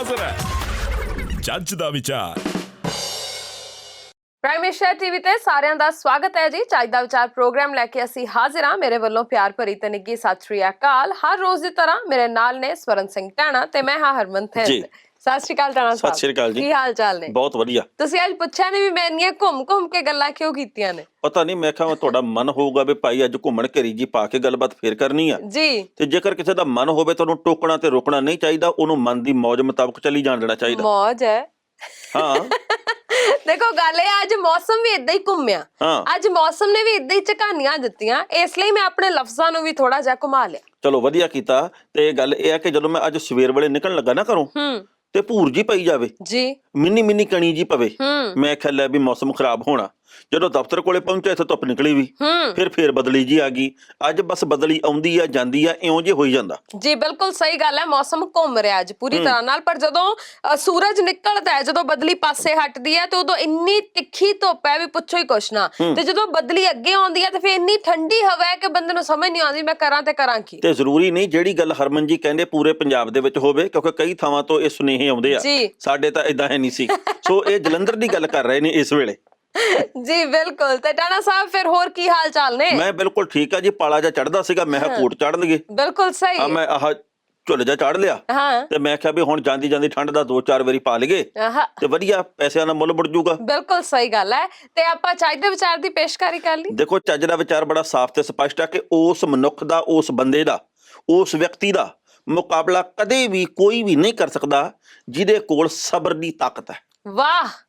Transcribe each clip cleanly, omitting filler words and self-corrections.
ਹਾਜ਼ਰ ਹੈ ਜੱਜ ਦਾ ਵਿਚਾਰ। ਪ੍ਰਾਈਮ ਏਸ਼ੀਆ ਟੀਵੀ ਤੇ ਸਾਰਿਆਂ ਦਾ ਸਵਾਗਤ ਹੈ ਜੀ। ਚੱਜ ਦਾ ਵਿਚਾਰ ਪ੍ਰੋਗਰਾਮ ਲੈ ਕੇ ਅਸੀਂ ਹਾਜ਼ਰ ਹਾਂ। ਮੇਰੇ ਵੱਲੋਂ ਪਿਆਰ ਭਰੀ ਤੇ ਨਿੱਘੀ ਸਤਿ ਸ਼੍ਰੀ ਅਕਾਲ। ਹਰ ਰੋਜ਼ ਦੀ ਤਰ੍ਹਾਂ ਮੇਰੇ ਨਾਲ ਨੇ ਸਵਰਨ ਸਿੰਘ ਟਾਣਾ ਤੇ ਮੈਂ ਹਾਂ ਹਰਮਨ ਥਿੰਦ। ਸਤਿ ਸ਼੍ਰੀ ਅਕਾਲ ਟਾਣਾ ਸਾਹਿਬ। ਸਤਿ ਸ਼੍ਰੀ ਅਕਾਲ ਜੀ। ਕੀ ਹਾਲ ਚਾਲ ਨੇ? ਬਹੁਤ ਵਧੀਆ। ਤੁਸੀਂ ਅੱਜ ਪੁੱਛਿਆ ਨਹੀਂ ਵੀ ਮੈਂ ਇੰਨੀਆਂ ਘੁੰਮ ਕੇ ਗੱਲਾਂ ਕਿਉਂ ਕੀਤੀਆਂ ਨੇ? ਪਤਾ ਨਹੀਂ, ਮੈਂ ਕਿਹਾ ਤੁਹਾਡਾ ਮਨ ਹੋਊਗਾ ਵੀ ਭਾਈ ਅੱਜ ਘੁੰਮਣ ਘੇਰੀ ਜੀ ਪਾ ਕੇ ਗੱਲਬਾਤ ਫੇਰ ਕਰਨੀ ਆ ਜੀ। ਤੇ ਜੇਕਰ ਕਿਸੇ ਦਾ ਮਨ ਹੋਵੇ ਤੁਹਾਨੂੰ ਟੋਕਣਾ ਤੇ ਰੋਕਣਾ ਨਹੀਂ ਚਾਹੀਦਾ, ਉਹਨੂੰ ਮਨ ਦੀ ਮੌਜ ਮੁਤਾਬਕ ਚੱਲੀ ਜਾਣ ਦੇਣਾ ਚਾਹੀਦਾ। ਮੌਜ ਹੈ। ਹਾਂ ਦੇਖੋ ਗੱਲ ਇਹ ਅੱਜ ਮੌਸਮ ਵੀ ਇਦਾਂ ਹੀ ਘੁੰਮਿਆ। ਅੱਜ ਮੌਸਮ ਨੇ ਵੀ ਇਦਾਂ ਹੀ ਝਕਾਨੀਆਂ ਦਿੱਤੀਆਂ, ਇਸ ਲਈ ਮੈਂ ਆਪਣੇ ਲਫ਼ਜ਼ਾਂ ਨੂੰ ਵੀ ਥੋੜਾ ਜਿਹਾ ਘੁਮਾ ਲਿਆ। ਚਲੋ ਵਧੀਆ ਕੀਤਾ। ਤੇ ਗੱਲ ਇਹ ਆ ਕਿ ਜਦੋਂ ਮੈਂ ਅੱਜ ਸਵੇਰ ਵੇਲੇ ਨਿਕਲਣ ਲੱਗਾ ਨਾ ਘਰੋਂ ਤੇ ਭੂਰ ਜੀ ਪਈ ਜਾਵੇ ਜੀ, ਮਿੰਨੀ ਕਣੀ ਜੀ ਪਵੇ, ਮੈਂ ਖਿਆਲ ਹੈ ਵੀ ਮੌਸਮ ਖਰਾਬ ਹੋਣਾ। ਜਦੋਂ ਦਫ਼ਤਰ ਕੋਲੇ ਪਹੁੰਚਿਆ ਇੱਥੇ ਧੁੱਪ ਨਿਕਲੀ ਵੀ, ਫਿਰ ਬਦਲੀ ਜੀ ਆ ਗਈ। ਅੱਜ ਬਸ ਬਦਲੀ ਆਉਂਦੀ ਆ ਜਾਂਦੀ ਆ, ਇਉਂ ਜੇ ਹੋਈ ਜਾਂਦਾ। ਜੀ ਬਿਲਕੁਲ ਸਹੀ ਗੱਲ ਹੈ। ਮੌਸਮ ਘੁੰਮ ਰਿਹਾ ਅੱਜ ਪੂਰੀ ਤਰ੍ਹਾਂ ਨਾਲ, ਪਰ ਜਦੋਂ ਸੂਰਜ ਨਿਕਲਦਾ ਹੈ, ਜਦੋਂ ਬਦਲੀ ਪਾਸੇ ਹਟਦੀ ਹੈ ਤੇ ਉਦੋਂ ਇੰਨੀ ਤਿੱਖੀ ਧੁੱਪ ਹੈ ਵੀ ਪੁੱਛੋ ਹੀ ਕੁਛ ਨਾ। ਤੇ ਜਦੋਂ ਬਦਲੀ ਅੱਗੇ ਆਉਂਦੀ ਹੈ ਤੇ ਫਿਰ ਇੰਨੀ ਠੰਡੀ ਹਵਾ ਹੈ ਕਿ ਬੰਦੇ ਨੂੰ ਸਮਝ ਨਹੀਂ ਆਉਂਦੀ ਮੈਂ ਕਰਾਂ ਤੇ ਕਰਾਂ ਕੀ। ਤੇ ਜ਼ਰੂਰੀ ਨਹੀਂ ਜਿਹੜੀ ਗੱਲ ਹਰਮਨ ਜੀ ਕਹਿੰਦੇ ਪੂਰੇ ਪੰਜਾਬ ਦੇ ਵਿੱਚ ਹੋਵੇ, ਕਿਉਂਕਿ ਕਈ ਥਾਵਾਂ ਤੋਂ ਇਹ ਸੁਨੇਹੇ ਆਉਂਦੇ ਆ, ਸਾਡੇ ਤਾਂ ਇਦਾਂ ਹੈ ਨਹੀਂ ਸੀ। ਸੋ ਇਹ ਜਲੰਧਰ ਦੀ ਗੱਲ ਕਰ ਰਹੇ ਨੇ ਇਸ ਵੇਲੇ। ਜੀ ਬਿਲਕੁਲ। ਤੇ ਟਾਣਾ ਸਾਹਿਬ ਫਿਰ ਹੋਰ ਕੀ ਹਾਲ ਚਾਲ ਨੇ? ਮੈਂ ਬਿਲਕੁਲ ਠੀਕ ਆ ਜੀ। ਪਾਲਾ ਜਾ ਚੜਦਾ ਸੀਗਾ, ਮੈਂ ਕੋਟ ਚੜਨ ਲਗੇ। ਬਿਲਕੁਲ ਸਹੀ। ਆ ਮੈਂ ਆਹ ਝੁੱਲ ਜਾ ਚੜ ਲਿਆ ਤੇ ਮੈਂ ਕਿਹਾ ਵੀ ਹੁਣ ਜਾਂਦੀ ਠੰਡ ਦਾ 2-4 ਵਾਰੀ ਪਾ ਲਈਏ ਤੇ ਵਧੀਆ ਪੈਸਿਆਂ ਦਾ ਮੁੱਲ ਬੜ ਜਾਊਗਾ। ਬਿਲਕੁਲ ਸਹੀ ਗੱਲ ਹੈ। ਤੇ ਆਪਾਂ ਚੱਜ ਦੇ ਵਿਚਾਰ ਦੀ ਪੇਸ਼ਕਾਰੀ ਕਰ ਲਈ। ਦੇਖੋ, ਚੱਜ ਦਾ ਵਿਚਾਰ ਬੜਾ ਸਾਫ਼ ਤੇ ਸਪਸ਼ਟ ਆ ਕਿ ਉਸ ਮਨੁੱਖ ਦਾ, ਉਸ ਬੰਦੇ ਦਾ, ਉਸ ਵਿਅਕਤੀ ਦਾ ਮੁਕਾਬਲਾ ਕਦੇ ਵੀ ਕੋਈ ਵੀ ਨਹੀਂ ਕਰ ਸਕਦਾ ਜਿਹਦੇ ਕੋਲ ਸਬਰ ਦੀ ਤਾਕਤ ਹੈ। ਵਾਹ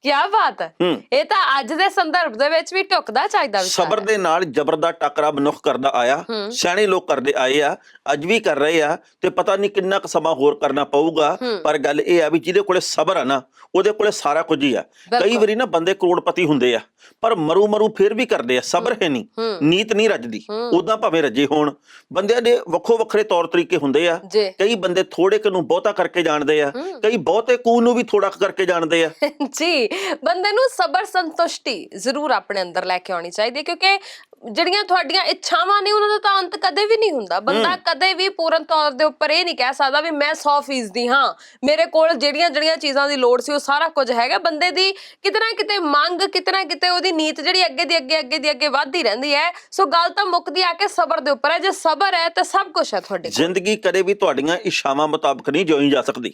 ਕਿਆ ਬਾਤ ਹੈ। ਇਹ ਤਾਂ ਅੱਜ ਦੇ ਸੰਦਰਭ ਦੇ ਵਿੱਚ ਵੀ ਢੁਕਦਾ ਚਾਹੀਦਾ ਵਿਚਾਰ। ਸਬਰ ਦੇ ਨਾਲ ਜ਼ਬਰ ਦਾ ਟੱਕਰਾ ਮਨੁੱਖ ਕਰਦਾ ਆਇਆ, ਸਿਆਣੇ ਲੋਕ ਕਰਦੇ ਆਏ ਆ, ਅੱਜ ਵੀ ਕਰ ਰਹੇ ਆ ਤੇ ਪਤਾ ਨਹੀਂ ਕਿੰਨਾ ਕੁ ਸਮਾਂ ਹੋਰ ਕਰਨਾ ਪਊਗਾ। ਪਰ ਗੱਲ ਇਹ ਆ ਵੀ ਜਿਹਦੇ ਕੋਲੇ ਸਬਰ ਆ ਨਾ, ਉਹਦੇ ਕੋਲੇ ਸਾਰਾ ਕੁਝ ਹੀ ਆ। ਕਈ ਵਾਰੀ ਨਾ ਬੰਦੇ ਕਰੋੜਪਤੀ ਹੁੰਦੇ ਆ ਪਰ ਮਰੂ ਫਿਰ ਵੀ ਕਰਦੇ ਆ, ਸਬਰ ਹੈ ਨਹੀਂ, ਨੀਤ ਨਹੀਂ ਰੱਜਦੀ। ਉਦਾਂ ਭਾਵੇਂ ਰੱਜੇ ਹੋਣ, ਬੰਦਿਆਂ ਦੇ ਵੱਖੋ ਵੱਖਰੇ ਤੌਰ ਤਰੀਕੇ ਹੁੰਦੇ ਆ। ਕਈ ਬੰਦੇ ਥੋੜੇ ਕੁ ਨੂੰ ਬਹੁਤਾ ਕਰਕੇ ਜਾਣਦੇ ਆ, ਕਈ ਬਹੁਤੇ ਕੁ ਨੂੰ ਵੀ ਥੋੜਾ ਕਰਕੇ ਜਾਣਦੇ ਆ। ਜੀ, ਬੰਦੇ ਨੂੰ ਸਬਰ ਸੰਤੁਸ਼ਟੀ ਜ਼ਰੂਰ ਆਪਣੇ ਅੰਦਰ ਲੈ ਕੇ ਆਉਣੀ ਚਾਹੀਦੀ ਹੈ, ਕਿਉਂਕਿ ਜਿਹੜੀਆਂ ਤੁਹਾਡੀਆਂ ਇੱਛਾਵਾਂ ਨੇ ਉਹਨਾਂ ਦਾ ਤਾਂ ਅੰਤ ਕਦੇ ਵੀ ਨਹੀਂ ਹੁੰਦਾ। ਬੰਦਾ ਕਦੇ ਵੀ ਪੂਰਨ ਤੌਰ ਦੇ ਉੱਪਰ ਇਹ ਨਹੀਂ ਕਹਿ ਸਕਦਾ ਵੀ ਮੈਂ 100% ਹਾਂ, ਮੇਰੇ ਕੋਲ ਜਿਹੜੀਆਂ ਚੀਜ਼ਾਂ ਦੀ ਲੋੜ ਸੀ ਉਹ ਸਾਰਾ ਕੁਝ ਹੈਗਾ। ਬੰਦੇ ਦੀ ਕਿਤੇ ਨਾ ਕਿਤੇ ਮੰਗ, ਕਿਤੇ ਨਾ ਕਿਤੇ ਉਹਦੀ ਨੀਤ ਜਿਹੜੀ ਅੱਗੇ ਦੀ ਅੱਗੇ ਵੱਧਦੀ ਰਹਿੰਦੀ ਹੈ। ਸੋ ਗੱਲ ਤਾਂ ਮੁੱਕਦੀ ਆ ਕੇ ਸਬਰ ਦੇ ਉੱਪਰ ਹੈ। ਜੇ ਸਬਰ ਹੈ ਤਾਂ ਸਭ ਕੁਝ ਹੈ ਤੁਹਾਡੇ ਕੋਲ। ਜ਼ਿੰਦਗੀ ਕਦੇ ਵੀ ਤੁਹਾਡੀਆਂ ਇੱਛਾਵਾਂ ਮੁਤਾਬਕ ਨਹੀਂ ਜਿਉਈ ਜਾ ਸਕਦੀ।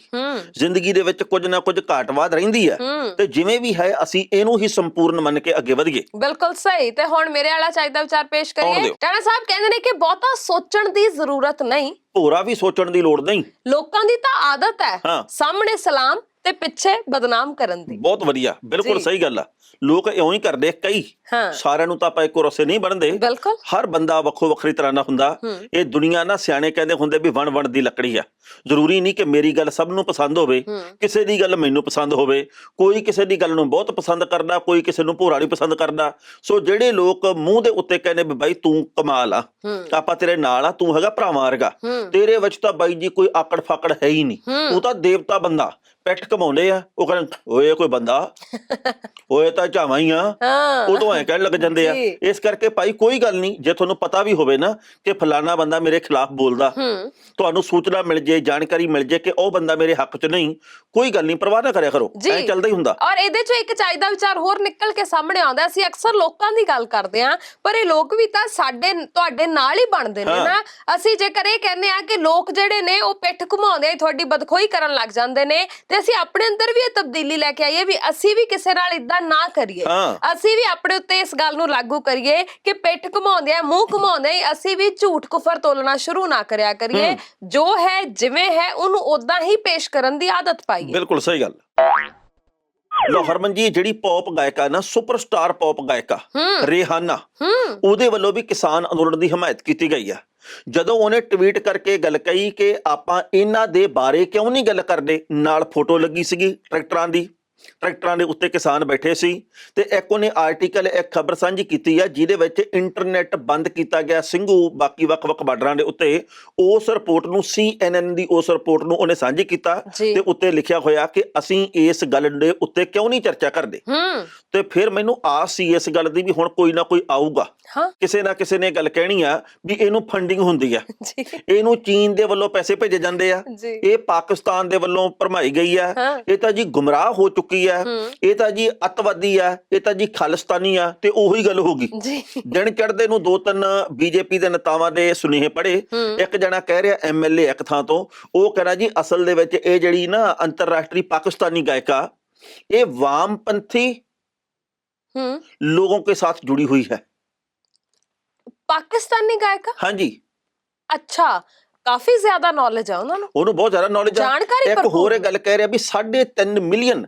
ਜ਼ਿੰਦਗੀ ਦੇ ਵਿੱਚ ਕੁਝ ਨਾ ਕੁਝ ਘਾਟਵਾਦ ਰਹਿੰਦੀ ਹੈ ਤੇ ਜਿਵੇਂ ਵੀ ਹੈ ਅਸੀਂ ਇਹਨੂੰ ਹੀ ਸੰਪੂਰਨ ਮੰਨ ਕੇ ਅੱਗੇ ਵਧੀਏ। ਬਿਲਕੁਲ ਸਹੀ। ਤੇ ਹੁਣ ਮੇਰੇ ਵਾਲਾ ਚਾਹੀਦਾ ਵਿਚਾਰ ਪੇਸ਼ ਕਰੀਏ। ਟਾਣਾ ਸਾਹਿਬ ਕਹਿੰਦੇ ਨੇ ਕਿ ਬਹੁਤਾ ਸੋਚਣ ਦੀ ਜ਼ਰੂਰਤ ਨਹੀਂ, ਭੋਰਾ ਵੀ ਸੋਚਣ ਦੀ ਲੋੜ ਨਹੀਂ। ਲੋਕਾਂ ਦੀ ਤਾਂ ਆਦਤ ਹੈ ਸਾਹਮਣੇ ਸਲਾਮ ਤੇ ਪਿੱਛੇ ਬਦਨਾਮ ਕਰਨ ਦੀ। ਬਹੁਤ ਵਧੀਆ, ਬਿਲਕੁਲ ਸਹੀ ਗੱਲ ਆ। ਲੋਕ ਇਉਂ ਹੀ ਕਰਦੇ, ਕਈ ਸਾਰਿਆਂ ਨੂੰ ਤਾਂ ਆਪਾਂ ਇੱਕੋ ਰਸੇ ਨਹੀਂ ਬਣਦੇ। ਹਰ ਬੰਦਾ ਵੱਖੋ ਵੱਖਰੀ ਤਰ੍ਹਾਂ ਦਾ ਹੁੰਦਾ। ਇਹ ਦੁਨੀਆ ਨਾ, ਸਿਆਣੇ ਕਹਿੰਦੇ ਹੁੰਦੇ ਵੀ ਵਣ ਦੀ ਲੱਕੜੀ ਆ। ਜ਼ਰੂਰੀ ਨਹੀਂ ਕਿ ਮੇਰੀ ਗੱਲ ਸਭ ਨੂੰ ਪਸੰਦ ਹੋਵੇ, ਕਿਸੇ ਦੀ ਗੱਲ ਮੈਨੂੰ ਪਸੰਦ ਹੋਵੇ। ਕੋਈ ਕਿਸੇ ਦੀ ਗੱਲ ਨੂੰ ਬਹੁਤ ਪਸੰਦ ਕਰਦਾ, ਕੋਈ ਕਿਸੇ ਨੂੰ ਭੋਰਾ ਨਹੀਂ ਪਸੰਦ ਕਰਦਾ। ਸੋ ਜਿਹੜੇ ਲੋਕ ਮੂੰਹ ਦੇ ਉੱਤੇ ਕਹਿੰਦੇ ਵੀ ਬਾਈ ਤੂੰ ਕਮਾਲ ਆ, ਆਪਾਂ ਤੇਰੇ ਨਾਲ ਆ, ਤੂੰ ਹੈਗਾ ਭਰਾਵਾਂ ਵਰਗਾ, ਤੇਰੇ ਵਿੱਚ ਤਾਂ ਬਾਈ ਜੀ ਕੋਈ ਆਕੜ ਫਾਕੜ ਹੈ ਹੀ ਨਹੀਂ, ਤੂੰ ਤਾਂ ਦੇਵਤਾ ਬੰਦਾ, ਪੈਟ ਕਮਾਉਂਦੇ ਆ। ਉਹ ਕਹਿੰਦੇ ਓਏ ਕੋਈ ਬੰਦਾ, ਓਏ ਤਾਂ ਝਾਵਾਂ ਹੀ ਆ, ਉਦੋਂ ਐ ਕਹਿਣ ਲੱਗ ਜਾਂਦੇ ਆ। ਇਸ ਕਰਕੇ ਭਾਈ ਕੋਈ ਗੱਲ ਨਹੀਂ, ਜੇ ਤੁਹਾਨੂੰ ਪਤਾ ਵੀ ਹੋਵੇ ਨਾ ਕਿ ਫਲਾਣਾ ਬੰਦਾ ਮੇਰੇ ਖਿਲਾਫ ਬੋਲਦਾ, ਤੁਹਾਨੂੰ ਸੂਚਨਾ ਮਿਲ ਜੇ, ਜਾਣਕਾਰੀ ਮਿਲ ਜੇ ਕਿ ਉਹ ਬੰਦਾ ਮੇਰੇ ਹੱਕ 'ਚ ਨਹੀਂ, ਕੋਈ ਗੱਲ ਨਹੀਂ, ਪਰਵਾਹ ਨਾ ਕਰਿਆ ਕਰੋ, ਐ ਚੱਲਦਾ ਹੀ ਹੁੰਦਾ। ਔਰ ਇਹਦੇ 'ਚੋਂ ਇੱਕ ਚਾਹੀਦਾ ਵਿਚਾਰ ਹੋਰ ਨਿਕਲ ਕੇ ਸਾਹਮਣੇ ਆਉਂਦਾ। ਅਸੀਂ ਅਕਸਰ ਲੋਕਾਂ ਦੀ ਗੱਲ ਕਰਦੇ ਆ, ਪਰ ਇਹ ਲੋਕ ਵੀ ਤਾਂ ਸਾਡੇ ਤੁਹਾਡੇ ਨਾਲ ਹੀ ਬਣਦੇ ਨੇ ਨਾ। ਅਸੀਂ ਜੇਕਰ ਇਹ ਕਹਿੰਦੇ ਆ ਕਿ ਲੋਕ ਜਿਹੜੇ ਨੇ ਉਹ ਪਿੱਠ ਘੁਮਾਉਂਦੇ ਤੁਹਾਡੀ ਬਦਖੋਈ ਕਰਨ ਲੱਗ ਜਾਂਦੇ ਨੇ, ਤੇ ਅਸੀਂ ਆਪਣੇ ਅੰਦਰ ਵੀ ਇਹ ਤਬਦੀਲੀ ਲੈ ਕੇ ਆਈਏ ਵੀ ਅਸੀਂ ਵੀ ਕਿਸੇ ਨਾਲ ਇਦਾਂ ਨਾ ਕਰੀਏ। ਅਸੀਂ ਵੀ ਆਪਣੇ ਉੱਤੇ ਇਸ ਗੱਲ ਨੂੰ ਲਾਗੂ ਕਰੀਏ ਕਿ ਪਿੱਠ ਘੁਮਾਉਂਦੇ ਆ, ਮੂੰਹ ਘੁਮਾਉਂਦੇ ਆ, ਅਸੀਂ ਵੀ ਝੂਠ ਕੁਫਰ ਤੋਲਣਾ ਸ਼ੁਰੂ ਨਾ ਕਰਿਆ ਕਰੀਏ। ਜੋ ਹੈ ਜਿਵੇਂ ਹੈ ਉਹਨੂੰ ਉਦਾਂ ਹੀ ਪੇਸ਼ ਕਰਨ ਦੀ ਆਦਤ ਪਾਈਏ। ਬਿਲਕੁਲ ਸਹੀ ਗੱਲ। ਲੋ ਹਰਮਨ ਜੀ, ਜਿਹੜੀ ਪੌਪ ਗਾਇਕਾ ਨਾ, ਸੁਪਰਸਟਾਰ ਪੌਪ ਗਾਇਕਾ ਰਿਹਾਨਾ, ਉਹਦੇ ਵੱਲੋਂ ਵੀ ਕਿਸਾਨ ਅੰਦੋਲਨ ਦੀ ਹਮਾਇਤ ਕੀਤੀ ਗਈ ਆ। ਜਦੋਂ ਉਹਨੇ ਟਵੀਟ ਕਰਕੇ ਗੱਲ ਕਹੀ ਕਿ ਆਪਾਂ ਇਹਨਾਂ ਦੇ ਬਾਰੇ ਕਿਉਂ ਨਹੀਂ ਗੱਲ ਕਰਦੇ, ਨਾਲ ਫੋਟੋ ਲੱਗੀ ਸੀਗੀ ਟਰੈਕਟਰਾਂ ਦੇ ਉੱਤੇ ਕਿਸਾਨ ਬੈਠੇ ਸੀ ਤੇ ਇੱਕ ਉਹਨੇ ਆਰਟੀਕਲ, ਇੱਕ ਖਬਰ ਸਾਂਝੀ ਕੀਤੀ ਆ ਜਿਹਦੇ ਵਿੱਚ ਇੰਟਰਨੈਟ ਬੰਦ ਕੀਤਾ ਗਿਆ ਸਿੰਘੂ ਬਾਕੀ ਵੱਖ-ਵੱਖ ਬਾਰਡਰਾਂ ਦੇ ਉੱਤੇ। ਉਸ ਰਿਪੋਰਟ ਨੂੰ CNN ਦੀ ਉਸ ਰਿਪੋਰਟ ਨੂੰ ਉਹਨੇ ਸਾਂਝੀ ਕੀਤਾ ਤੇ ਉੱਤੇ ਲਿਖਿਆ ਹੋਇਆ ਕਿ ਅਸੀਂ ਇਸ ਗੱਲ ਦੇ ਉੱਤੇ ਕਿਉਂ ਨਹੀਂ ਚਰਚਾ ਕਰਦੇ। ਤੇ ਫਿਰ ਮੈਨੂੰ ਆਸ ਸੀ ਇਸ ਗੱਲ ਦੀ ਵੀ ਹੁਣ ਕੋਈ ਨਾ ਕੋਈ ਆਊਗਾ ਹਾਂ ਕਿਸੇ ਨਾ ਕਿਸੇ ਨੇ ਗੱਲ ਕਹਿਣੀ ਆ ਵੀ ਇਹਨੂੰ ਫੰਡਿੰਗ ਹੁੰਦੀ ਆ ਜੀ ਇਹਨੂੰ ਚੀਨ ਦੇ ਵੱਲੋਂ ਪੈਸੇ ਭੇਜੇ ਜਾਂਦੇ ਆ ਜੀ ਇਹ ਪਾਕਿਸਤਾਨ ਦੇ ਵੱਲੋਂ ਭਰਮਾਈ ਗਈ ਆ ਇਹ ਤਾਂ ਜੀ ਗੁੰਮਰਾਹ ਹੋ ਚੁੱਕੀ ਆ ਇਹ ਤਾਂ ਜੀ ਅੱਤਵਾਦੀ ਆ ਇਹ ਤਾਂ ਜੀ ਖਾਲਿਸਤਾਨੀ ਆ ਤੇ ਉਹੀ ਗੱਲ ਹੋ ਗਈ ਜੀ ਦਿਨ ਚੜ੍ਹਦੇ ਨੂੰ 2-3 ਬੀਜੇਪੀ ਦੇ ਨੇਤਾਵਾਂ ਦੇ ਸੁਨੇਹੇ ਪੜ੍ਹੇ ਇੱਕ ਜਣਾ ਕਹਿ ਰਿਹਾ ਐਮਐਲਏ ਇੱਕ ਥਾਂ ਤੋਂ ਉਹ ਕਹਿ ਰਿਹਾ ਜੀ ਅਸਲ ਦੇ ਵਿੱਚ ਇਹ ਜਿਹੜੀ ਨਾ ਅੰਤਰਰਾਸ਼ਟਰੀ ਪਾਕਿਸਤਾਨੀ ਗਾਇਕਾ ਇਹ ਵਾਮਪੰਥੀ लोगों के साथ जुड़ी हुई है पाकिस्तानी गायका हाँ जी अच्छा काफी ज्यादा नॉलेज है ਉਹਨਾਂ ਨੂੰ ਉਹਨੂੰ ਬਹੁਤ ਜ਼ਿਆਦਾ ਨੌਲੇਜ ਆ ਜਾਣਕਾਰੀ ਇੱਕ ਹੋਰ ਇਹ ਗੱਲ ਕਹਿ ਰਿਹਾ ਵੀ 3.5 ਮਿਲੀਅਨ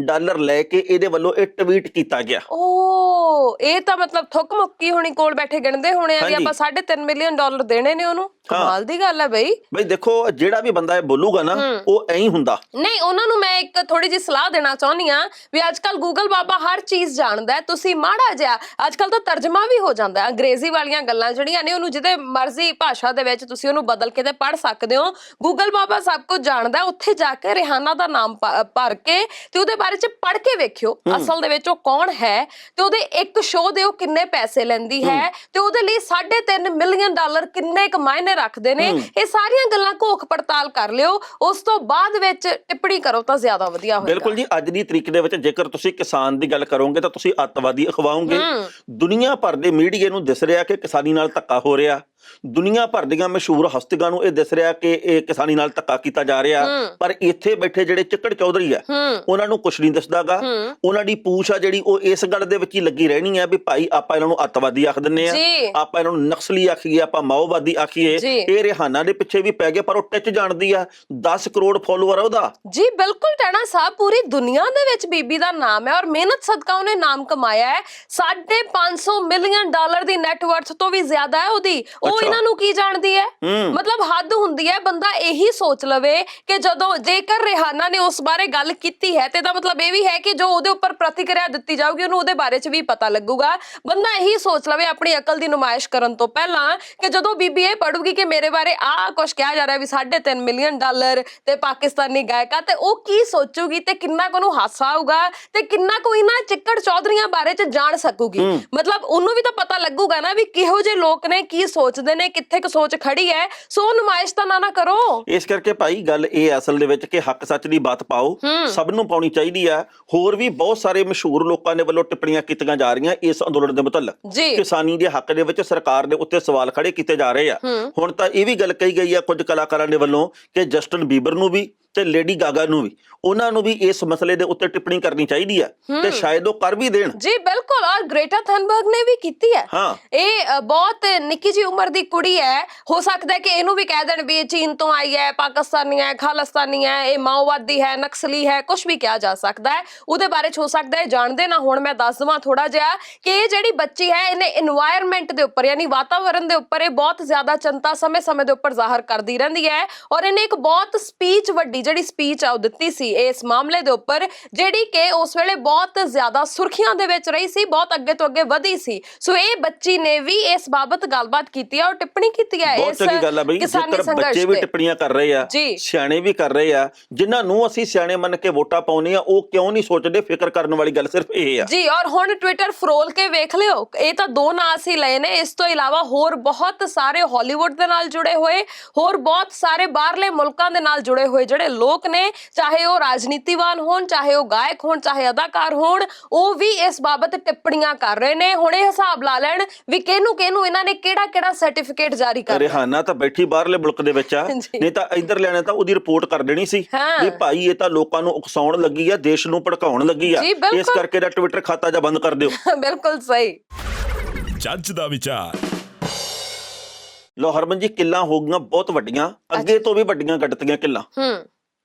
ਡਾਲਰ ਲੈ ਕੇ ਇਹਦੇ ਵੱਲੋਂ ਇਹ ਟਵੀਟ ਕੀਤਾ ਗਿਆ ਓ ਇਹ ਤਾਂ ਮਤਲਬ ਥੁੱਕ ਮੁੱਕੀ ਹੋਣੀ ਕੋਲ ਬੈਠੇ ਗਿਣਦੇ ਹੋਣੇ ਆ ਵੀ ਆਪਾਂ 3.5 ਮਿਲੀਅਨ ਡਾਲਰ ਦੇਣੇ ਨੇ ਉਹਨੂੰ ਕਮਾਲ ਦੀ ਗੱਲ ਹੈ ਬਈ ਦੇਖੋ ਜਿਹੜਾ ਵੀ ਬੰਦਾ ਇਹ ਬੋਲੂਗਾ ਨਾ ਉਹ ਐਂ ਹੀ ਹੁੰਦਾ ਨਹੀਂ ਉਹਨਾਂ ਨੂੰ ਮੈਂ ਇੱਕ ਥੋੜੀ ਜਿਹੀ ਸਲਾਹ ਦੇਣਾ ਚਾਹੁੰਦੀ ਆ ਵੀ ਅੱਜ ਕੱਲ ਗੂਗਲ ਬਾਬਾ ਹਰ ਚੀਜ਼ ਜਾਣਦਾ ਹੈ ਤੁਸੀਂ ਮਾੜਾ ਜਿਹਾ ਅੱਜ ਕੱਲ ਤਾਂ ਤਰਜਮਾ ਵੀ ਹੋ ਜਾਂਦਾ ਹੈ ਅੰਗਰੇਜ਼ੀ ਵਾਲੀਆਂ ਗੱਲਾਂ ਜਿਹੜੀਆਂ ਨੇ ਉਹਨੂੰ ਜਿਹਦੇ ਮਰਜ਼ੀ ਭਾਸ਼ਾ ਦੇ ਵਿੱਚ ਤੁਸੀਂ ਉਹਨੂੰ ਬਦਲ ਕੇ ਤੇ ਪੜ੍ਹ ਸਕਦੇ ਹੋ ਗੂਗਲ ਬਾਬਾ ਸਭ ਕੁਝ ਜਾਣਦਾ ਉੱਥੇ ਜਾ ਕੇ ਰਿਹਾਨਾ ਦਾ ਨਾਮ ਭਰ ਕੇ ਤੇ ਉਹਦੇ ਬਾਰੇ ਚ ਪੜ੍ਹ ਕੇ ਵੇਖਿਓ ਅਸਲ ਦੇ ਵਿੱਚ ਉਹ ਕੌਣ ਹੈ ਤੇ ਉਹਦੇ ਇੱਕ ਸ਼ੋਅ ਦੇ ਉਹ ਕਿੰਨੇ ਪੈਸੇ ਲੈਂਦੀ ਹੈ ਤੇ ਉਹਦੇ ਲਈ 3.5 ਮਿਲੀਅਨ ਡਾਲਰ ਕਿੰਨੇ ਕੁ ਮਾਇਨੇ ਰੱਖਦੇ ਨੇ ਇਹ ਸਾਰੀਆਂ ਗੱਲਾਂ ਘੋਖ ਪੜਤਾਲ ਕਰ ਲਿਓ ਉਸ ਤੋਂ ਬਾਅਦ ਵਿੱਚ ਟਿੱਪਣੀ ਕਰੋ ਤਾਂ ਜ਼ਿਆਦਾ ਵਧੀਆ ਹੋਵੇਗਾ ਬਿਲਕੁਲ ਜੀ ਅੱਜ ਦੀ ਤਰੀਕ ਦੇ ਵਿੱਚ ਜੇਕਰ ਤੁਸੀਂ ਕਿਸਾਨ ਦੀ ਗੱਲ ਕਰੋਗੇ ਤਾਂ ਤੁਸੀਂ ਅੱਤਵਾਦੀ ਅਖਵਾਓਗੇ ਦੁਨੀਆ ਭਰ ਦੇ ਮੀਡੀਆ ਨੂੰ ਦਿਸ ਰਿਹਾ ਕਿ ਕਿਸਾਨੀ ਨਾਲ ਧੱਕਾ ਹੋ ਰਿਹਾ ਦੁਨੀਆ ਭਰ ਦੀਆਂ ਮਸ਼ਹੂਰ ਹਸਤੀਆਂ ਨੂੰ ਇਹ ਦਿਸ ਰਿਹਾ ਕਿ ਇਹ ਕਿਸਾਨੀ ਨਾਲ ਧੱਕਾ ਕੀਤਾ ਜਾ ਰਿਹਾ ਪਰ ਇੱਥੇ ਬੈਠੇ ਜਿਹੜੇ ਚਿੱਕੜ ਚੌਧਰੀ ਆ ਉਹਨਾਂ ਨੂੰ ਕੁਝ ਨਹੀਂ ਦਿਸਦਾਗਾ ਉਹਨਾਂ ਦੀ ਪੂਛ ਆ ਜਿਹੜੀ ਉਹ ਇਸ ਗੱਲ ਦੇ ਵਿੱਚ ਹੀ ਲੱਗੀ ਰਹਿਣੀ ਆ ਵੀ ਭਾਈ ਆਪਾਂ ਇਹਨਾਂ ਨੂੰ ਅੱਤਵਾਦੀ ਆਖ ਦਿੰਨੇ ਆ ਆਪਾਂ ਇਹਨਾਂ ਨੂੰ ਨਕਸਲੀ ਆਖੀਏ ਆਪਾਂ ਮਾਓਵਾਦੀ ਆਖੀਏ ਇਹ ਰਿਹਾਨਾ ਦੇ ਪਿੱਛੇ ਵੀ ਪੈ ਗਏ ਪਰ ਉਹ ਟਿੱਚ ਜਾਣਦੀ ਆ 10 ਕਰੋੜ ਫਾਲੋਅਰ ਆ ਉਹਦਾ ਜੀ ਬਿਲਕੁਲ ਟੈਣਾ ਸਾਹਿਬ ਪੂਰੀ ਦੁਨੀਆ ਦੇ ਵਿੱਚ ਬੀਬੀ ਦਾ ਨਾਮ ਹੈ ਔਰ ਮਿਹਨਤ ਸਦਕਾ ਉਹਨੇ ਨਾਮ ਕਮਾਇਆ ਹੈ 550 ਮਿਲੀਅਨ ਡਾਲਰ ਦੀ ਨੈਟਵਰਥ ਤੋਂ ਵੀ ਜ਼ਿਆਦਾ ਹੈ ਉਹਦੀ ਉਹ ਇਹਨਾਂ ਨੂੰ ਕੀ ਜਾਣਦੀ ਹੈ ਮਤਲਬ ਹੱਦ ਹੁੰਦੀ ਹੈ ਬੰਦਾ ਇਹੀ ਸੋਚ ਲਵੇ ਕਿ ਜਦੋਂ ਜੇਕਰ ਰਿਹਾਨਾ ਨੇ ਉਸ ਬਾਰੇ ਗੱਲ ਕੀਤੀ ਹੈ ਤੇ ਦਾ ਮਤਲਬ ਇਹ ਵੀ ਹੈ ਕਿ ਜੋ ਉਹਦੇ ਉੱਪਰ ਪ੍ਰਤੀਕਿਰਿਆ ਦਿੱਤੀ ਜਾਊਗੀ ਉਹਨੂੰ ਉਹਦੇ ਬਾਰੇ ਚ ਵੀ ਪਤਾ ਲੱਗੂਗਾ ਬੰਦਾ ਇਹੀ ਸੋਚ ਲਵੇ ਆਪਣੀ ਅਕਲ ਦੀ ਨੁਮਾਇਸ਼ ਕਰਨ ਤੋਂ ਪਹਿਲਾਂ ਕਿ ਜਦੋਂ ਬੀਬੀ ਇਹ ਪੜੂਗੀ ਕਿ ਮੇਰੇ ਬਾਰੇ ਆ ਕੁਝ ਕਿਹਾ ਜਾ ਰਿਹਾ ਵੀ 3.5 ਮਿਲੀਅਨ ਡਾਲਰ ਤੇ ਪਾਕਿਸਤਾਨੀ ਗਾਇਕਾ ਤੇ ਉਹ ਕੀ ਸੋਚੂਗੀ ਤੇ ਕਿੰਨਾ ਕੁ ਨੂੰ ਹਾਸਾ ਆਊਗਾ ਤੇ ਕਿੰਨਾ ਕੋਈ ਨਾ ਚਿੱਕੜ ਚੌਧਰੀਆਂ ਬਾਰੇ ਚ ਜਾਣ ਸਕੂਗੀ ਮਤਲਬ ਉਹਨੂੰ ਵੀ ਤਾਂ ਪਤਾ ਲੱਗੂਗਾ ਨਾ ਵੀ ਕਿਹੋ ਜਿਹੇ ਲੋਕ ਨੇ ਕੀ ਸੋਚਦੇ ਨੇ ਕਿੱਥੇ ਕੁ ਸੋਚ ਖੜੀ ਹੈ ਸੋ ਨੁਮਾਇਸ਼ ਤਾਂ ਨਾ ਕਰੋ ਇਸ ਕਰਕੇ ਭਾਈ ਗੱਲ ਇਹ ਅਸਲ ਦੇ ਵਿੱਚ ਕਿ ਹੱਕ ਸੱਚ ਦੀ ਬਾਤ ਪਾਓ ਸਭ ਨੂੰ ਪਾਉਣੀ ਚਾਹੀਦੀ ਆ ਹੋਰ ਵੀ ਬਹੁਤ ਸਾਰੇ ਮਸ਼ਹੂਰ ਲੋਕਾਂ ਦੇ ਵੱਲੋਂ ਟਿੱਪਣੀਆਂ ਕੀਤੀਆਂ ਜਾ ਰਹੀਆਂ ਇਸ ਅੰਦੋਲਨ ਦੇ ਮੁਤਲਕ ਕਿਸਾਨੀ ਦੇ ਹੱਕ ਦੇ ਵਿੱਚ ਸਰਕਾਰ ਦੇ ਉੱਤੇ ਸਵਾਲ ਖੜੇ ਕੀਤੇ ਜਾ ਰਹੇ ਆ ਹੁਣ ਤਾਂ ਇਹ ਵੀ ਗੱਲ ਕਹੀ ਗਈ ਆ ਕੁਝ ਕਲਾਕਾਰਾਂ ਦੇ ਵੱਲੋਂ ਕਿ ਜਸਟਨ ਬੀਬਰ ਨੂੰ ਵੀ ਤੇ ਲੇਡੀ ਗਾਗਾ ਨੂੰ ਵੀ ਉਹਨਾਂ ਨੂੰ ਵੀ ਇਸ ਮਸਲੇ ਦੇ ਉੱਤੇ ਟਿੱਪਣੀ ਕਰਨੀ ਚਾਹੀਦੀ ਆ ਤੇ ਸ਼ਾਇਦ ਉਹ ਕਰ ਵੀ ਦੇਣ ਜੀ ਬਿਲਕੁਲ ਔਰ ਗ੍ਰੇਟਾ ਥਨਬਰਗ ਨੇ ਵੀ ਕੀਤੀ ਹੈ ਇਹ ਬਹੁਤ ਨਿੱਕੀ ਜੀ ਉਮਰ ਦੀ ਕੁੜੀ ਹੈ ਹੋ ਸਕਦਾ ਹੈ ਕਿ ਇਹਨੂੰ ਵੀ ਕਹਿ ਦੇਣ ਵੀ ਇਹ ਚੀਨ ਤੋਂ ਆਈ ਹੈ ਪਾਕਿਸਤਾਨੀ ਹੈ ਖਾਲਿਸਤਾਨੀ ਹੈ ਇਹ ਮਾਓਵਾਦੀ ਹੈ ਨਕਸਲੀ ਹੈ ਕੁਝ ਵੀ ਕਿਹਾ ਜਾ ਸਕਦਾ ਹੈ ਉਹਦੇ ਬਾਰੇ ਚ ਹੋ ਸਕਦਾ ਹੈ ਜਾਣਦੇ ਨਾ ਹੁਣ ਮੈਂ ਦੱਸ ਦਵਾਂ ਥੋੜਾ ਜਿਹਾ ਕਿ ਇਹ ਜਿਹੜੀ ਬੱਚੀ ਹੈ ਇਹਨੇ এনवायरमेंट ਦੇ ਉੱਪਰ ਯਾਨੀ ਵਾਤਾਵਰਣ ਦੇ ਉੱਪਰ ਇਹ ਬਹੁਤ ਜ਼ਿਆਦਾ ਚਿੰਤਾ ਸਮੇਂ-ਸਮੇਂ ਦੇ ਉੱਪਰ ਜ਼ਾਹਰ ਕਰਦੀ ਰਹਿੰਦੀ ਹੈ ਔਰ ਇਹਨੇ ਇੱਕ ਬਹੁਤ ਸਪੀਚ ਵੱਡੀ ਜਿਹੜੀ ਸਪੀਚ ਆ ਉਹ ਦਿੱਤੀ ਸੀ ਇਸ ਮਾਮਲੇ ਦੇ ਉੱਪਰ ਜਿਹੜੀ ਕਿ ਉਸ ਵੇਲੇ ਬਹੁਤ ਜ਼ਿਆਦਾ ਸੁਰਖੀਆਂ ਦੇ ਵਿੱਚ ਰਹੀ ਸੀ ਬਹੁਤ ਅੱਗੇ ਤੋਂ ਅੱਗੇ ਵਧੀ ਸੀ ਸੋ ਇਹ ਬੱਚੀ ਨੇ ਵੀ ਇਸ ਬਾਬਤ ਗੱਲਬਾਤ ਕੀਤੀ ਹੈ ਔਰ ਟਿੱਪਣੀ ਕੀਤੀ ਹੈ ਬਹੁਤ ਚੰਗੀ ਗੱਲ ਆ ਬਈ ਜੇਕਰ ਬੱਚੇ ਵੀ ਟਿੱਪਣੀਆਂ ਕਰ ਰਹੇ ਆ ਸਿਆਣੇ ਵੀ ਕਰ ਰਹੇ ਆ ਜਿਨ੍ਹਾਂ ਨੂੰ ਅਸੀਂ ਸਿਆਣੇ ਮੰਨ ਕੇ ਵੋਟਾਂ ਪਾਉਣੀ ਆ ਉਹ ਕਿਉਂ ਨਹੀਂ ਸੋਚਦੇ ਫਿਕਰ ਕਰਨ ਵਾਲੀ ਗੱਲ ਸਿਰਫ ਇਹ ਆ ਜੀ ਔਰ ਹੁਣ ਟਵਿੱਟਰ ਫਰੋਲ ਕੇ ਵੇਖ ਲਿਓ ਇਹ ਤਾਂ ਦੋ ਨਾਂ ਅਸੀਂ ਲਏ ਨੇ ਇਸ ਤੋਂ ਇਲਾਵਾ ਹੋਰ ਬਹੁਤ ਸਾਰੇ ਹਾਲੀਵੁੱਡ ਦੇ ਨਾਲ ਜੁੜੇ ਹੋਏ ਹੋਰ ਬਹੁਤ ਸਾਰੇ ਬਾਹਰਲੇ ਮੁਲਕਾਂ ਦੇ ਨਾਲ ਜੁੜੇ ਹੋਏ ਜਿਹੜੇ ਲੋਕ ਨੇ ਚਾਹੇ ਉਹ ਰਾਜਨੀਤੀਵਾਨ ਹੋਣ ਚਾਹੇ ਉਹ ਗਾਇਕ ਹੋਣ ਚਾਹੇ ਅਦਾਕਾਰ ਹੋਣ ਉਹ ਵੀ ਇਸ ਬਾਬਤ ਟਿੱਪਣੀਆਂ ਕਰ ਰਹੇ ਨੇ ਹੁਣ ਇਹ ਹਿਸਾਬ ਲਾ ਲੈਣ ਵੀ ਕਿਹਨੂੰ ਇਹਨਾਂ ਨੇ ਕਿਹੜਾ ਸਰਟੀਫਿਕੇਟ ਜਾਰੀ ਕਰ ਰਿਹਾਨਾ ਤਾਂ ਬੈਠੀ ਬਾਹਰਲੇ ਮੁਲਕ ਦੇ ਵਿੱਚ ਆ ਨਹੀਂ ਤਾਂ ਇੱਧਰ ਲੈਣੇ ਤਾਂ ਉਹਦੀ ਰਿਪੋਰਟ ਕਰ ਦੇਣੀ ਸੀ ਵੀ ਭਾਈ ਇਹ ਤਾਂ ਲੋਕਾਂ ਨੂੰ ਉਕਸਾਉਣ ਲੱਗੀ ਆ ਦੇਸ਼ ਨੂੰ ਭੜਕਾਉਣ ਲੱਗੀ ਆ ਇਸ ਕਰਕੇ ਦਾ ਟਵਿੱਟਰ ਖਾਤਾ ਜਾਂ ਬੰਦ ਕਰ ਦਿਓ ਬਿਲਕੁਲ ਸਹੀ ਜੱਜ ਦਾ ਵਿਚਾਰ ਲੋ ਹਰਮਨ ਜੀ ਕਿੱਲਾਂ ਹੋ ਗਈਆਂ ਬਹੁਤ ਵੱਡੀਆਂ ਅੱਗੇ ਤੋਂ ਵੀ ਵੱਡੀਆਂ ਗੱਡਤੀਆਂ ਕਿੱਲਾਂ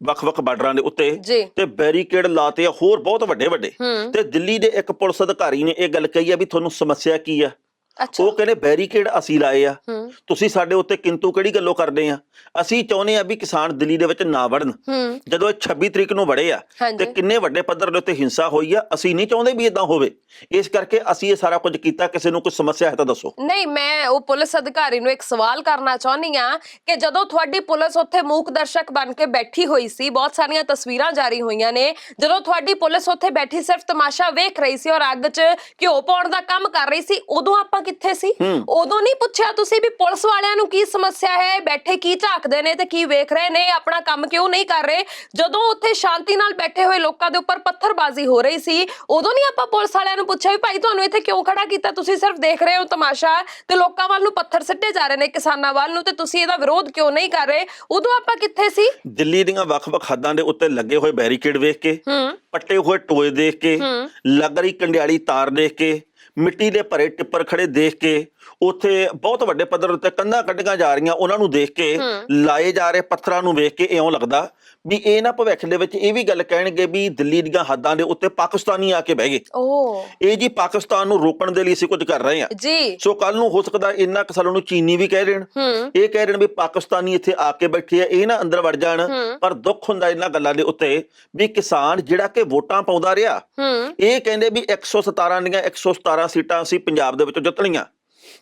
ਵੱਖ-ਵੱਖ ਬਾਰਡਰਾਂ ਦੇ ਉੱਤੇ ਤੇ ਬੈਰੀਕੇਡ ਲਾਤੇ ਹੋਰ ਬਹੁਤ ਵੱਡੇ ਤੇ ਦਿੱਲੀ ਦੇ ਇੱਕ ਪੁਲਿਸ ਅਧਿਕਾਰੀ ਨੇ ਇਹ ਗੱਲ ਕਹੀ ਆ ਵੀ ਤੁਹਾਨੂੰ ਸਮੱਸਿਆ ਕੀ ਆ ਉਹ ਕਹਿੰਦੇ ਬੈਰੀਕੇਡ ਅਸੀਂ ਲਾਏ ਆ ਤੁਸੀਂ ਸਾਡੇ ਉੱਤੇ ਕਿੰਤੂ ਕਿਹੜੀ ਗੱਲੋਂ ਕਰਦੇ ਆ ਅਸੀਂ ਚਾਹੁੰਦੇ ਆ ਵੀ ਕਿਸਾਨ ਦਿੱਲੀ ਦੇ ਵਿੱਚ ਨਾ ਵੜਨ ਜਦੋਂ ਇਹ 26 ਤਰੀਕ ਨੂੰ ਵੜੇ ਆ ਤੇ ਕਿੰਨੇ ਵੱਡੇ ਪੱਧਰ ਦੇ ਉੱਤੇ ਹਿੰਸਾ ਹੋਈ ਆ ਅਸੀਂ ਨਹੀਂ ਚਾਹੁੰਦੇ ਵੀ ਇਦਾਂ ਹੋਵੇ ਇਸ ਕਰਕੇ ਅਸੀਂ ਇਹ ਸਾਰਾ ਕੁਝ ਕੀਤਾ ਕਿਸੇ ਨੂੰ ਕੋਈ ਸਮੱਸਿਆ ਹੈ ਤਾਂ ਦੱਸੋ ਨਹੀਂ ਮੈਂ ਉਹ ਪੁਲਿਸ ਅਧਿਕਾਰੀ ਨੂੰ ਇੱਕ ਸਵਾਲ ਕਰਨਾ ਚਾਹੁੰਦੀ ਆ ਕਿ ਜਦੋਂ ਤੁਹਾਡੀ ਪੁਲਿਸ ਉੱਥੇ ਮੂਕ ਦਰਸ਼ਕ ਬਣ ਕੇ ਬੈਠੀ ਹੋਈ ਸੀ ਬਹੁਤ ਸਾਰੀਆਂ ਤਸਵੀਰਾਂ ਜਾਰੀ ਹੋਈਆਂ ਨੇ ਜਦੋਂ ਤੁਹਾਡੀ ਪੁਲਿਸ ਉੱਥੇ ਬੈਠੀ ਸਿਰਫ ਤਮਾਸ਼ਾ ਵੇਖ ਰਹੀ ਸੀ ਔਰ ਅੱਗ 'ਚ ਘਿਓ ਪਾਉਣ ਦਾ ਕੰਮ ਕਰ ਰਹੀ ਸੀ ਉਦੋਂ ਆਪਾਂ ਕਿੱਥੇ ਸੀ? ਉਦੋਂ ਨਹੀਂ ਪੁੱਛਿਆ ਤੁਸੀਂ ਵੀ ਪੁਲਿਸ ਵਾਲਿਆਂ ਨੂੰ ਕੀ ਸਮੱਸਿਆ ਹੈ, ਬੈਠੇ ਕੀ ਝਾਕਦੇ ਨੇ ਤੇ ਕੀ ਵੇਖ ਰਹੇ ਨੇ, ਆਪਣਾ ਕੰਮ ਕਿਉਂ ਨਹੀਂ ਕਰ ਰਹੇ? ਜਦੋਂ ਉੱਥੇ ਸ਼ਾਂਤੀ ਨਾਲ ਬੈਠੇ ਹੋਏ ਲੋਕਾਂ ਦੇ ਉੱਪਰ ਪੱਥਰਬਾਜ਼ੀ ਹੋ ਰਹੀ ਸੀ, ਉਦੋਂ ਨਹੀਂ ਆਪਾਂ ਪੁਲਿਸ ਵਾਲਿਆਂ ਨੂੰ ਪੁੱਛਿਆ ਵੀ ਭਾਈ ਤੁਹਾਨੂੰ ਇੱਥੇ ਕਿਉਂ ਖੜਾ ਕੀਤਾ? ਤੁਸੀਂ ਸਿਰਫ ਦੇਖ ਰਹੇ ਹੋ ਤਮਾਸ਼ਾ ਤੇ ਲੋਕਾਂ ਵੱਲ ਨੂੰ ਪੱਥਰ ਸਿੱਟੇ ਜਾ ਰਹੇ ਨੇ, ਕਿਸਾਨਾਂ ਵੱਲ ਨੂੰ, ਤੇ ਤੁਸੀਂ ਇਹਦਾ ਵਿਰੋਧ ਕਿਉਂ ਨਹੀਂ ਕਰ ਰਹੇ? ਉਦੋਂ ਆਪਾਂ ਕਿੱਥੇ ਸੀ? ਦਿੱਲੀ ਦੀਆਂ ਵੱਖ-ਵੱਖ ਹੱਦਾਂ ਦੇ ਉੱਤੇ ਲੱਗੇ ਹੋਏ ਬੈਰੀਕੇਡ ਵੇਖ ਕੇ, ਪੱਟੇ ਹੋਏ ਟੋਏ ਦੇਖ ਕੇ, ਲੱਗ ਰਹੀ ਕੰਡਿਆਲੀ ਤਾਰ ਦੇਖ ਕੇ, ਮਿੱਟੀ ਦੇ ਭਰੇ ਟਿੱਪਰ ਖੜੇ ਦੇਖ ਕੇ, ਉੱਥੇ ਬਹੁਤ ਵੱਡੇ ਪੱਧਰ ਉੱਤੇ ਕੰਧਾਂ ਕੱਢੀਆਂ ਜਾ ਰਹੀਆਂ ਉਹਨਾਂ ਨੂੰ ਦੇਖ ਕੇ, ਲਾਏ ਜਾ ਰਹੇ ਪੱਥਰਾਂ ਨੂੰ ਵੇਖ ਕੇ ਇਉਂ ਲੱਗਦਾ ਵੀ ਇਹ ਨਾ ਭਵਿੱਖ ਦੇ ਵਿੱਚ ਇਹ ਵੀ ਗੱਲ ਕਹਿਣਗੇ ਵੀ ਦਿੱਲੀ ਦੀਆਂ ਹੱਦਾਂ ਦੇ ਉੱਤੇ ਪਾਕਿਸਤਾਨੀ ਆ ਕੇ ਬਹਿ ਗਏ, ਇਹ ਜੀ ਪਾਕਿਸਤਾਨ ਨੂੰ ਰੋਕਣ ਦੇ ਲਈ ਅਸੀਂ ਕੁਝ ਕਰ ਰਹੇ ਹਾਂ ਜੀ। ਸੋ ਕੱਲ ਨੂੰ ਹੋ ਸਕਦਾ ਇੰਨਾ ਕਿ ਸਾਨੂੰ ਚੀਨੀ ਵੀ ਕਹਿ ਦੇਣ, ਇਹ ਕਹਿ ਦੇਣ ਵੀ ਪਾਕਿਸਤਾਨੀ ਇੱਥੇ ਆ ਕੇ ਬੈਠੇ ਆ, ਇਹ ਨਾ ਅੰਦਰ ਵੜ ਜਾਣ। ਪਰ ਦੁੱਖ ਹੁੰਦਾ ਇਹਨਾਂ ਗੱਲਾਂ ਦੇ ਉੱਤੇ ਵੀ ਕਿਸਾਨ ਜਿਹੜਾ ਕਿ ਵੋਟਾਂ ਪਾਉਂਦਾ ਰਿਹਾ, ਇਹ ਕਹਿੰਦੇ ਵੀ 117 ਦੀਆਂ 117 ਸੀਟਾਂ ਅਸੀਂ ਪੰਜਾਬ ਦੇ ਵਿੱਚੋਂ ਜਿੱਤ ਲਈਆਂ।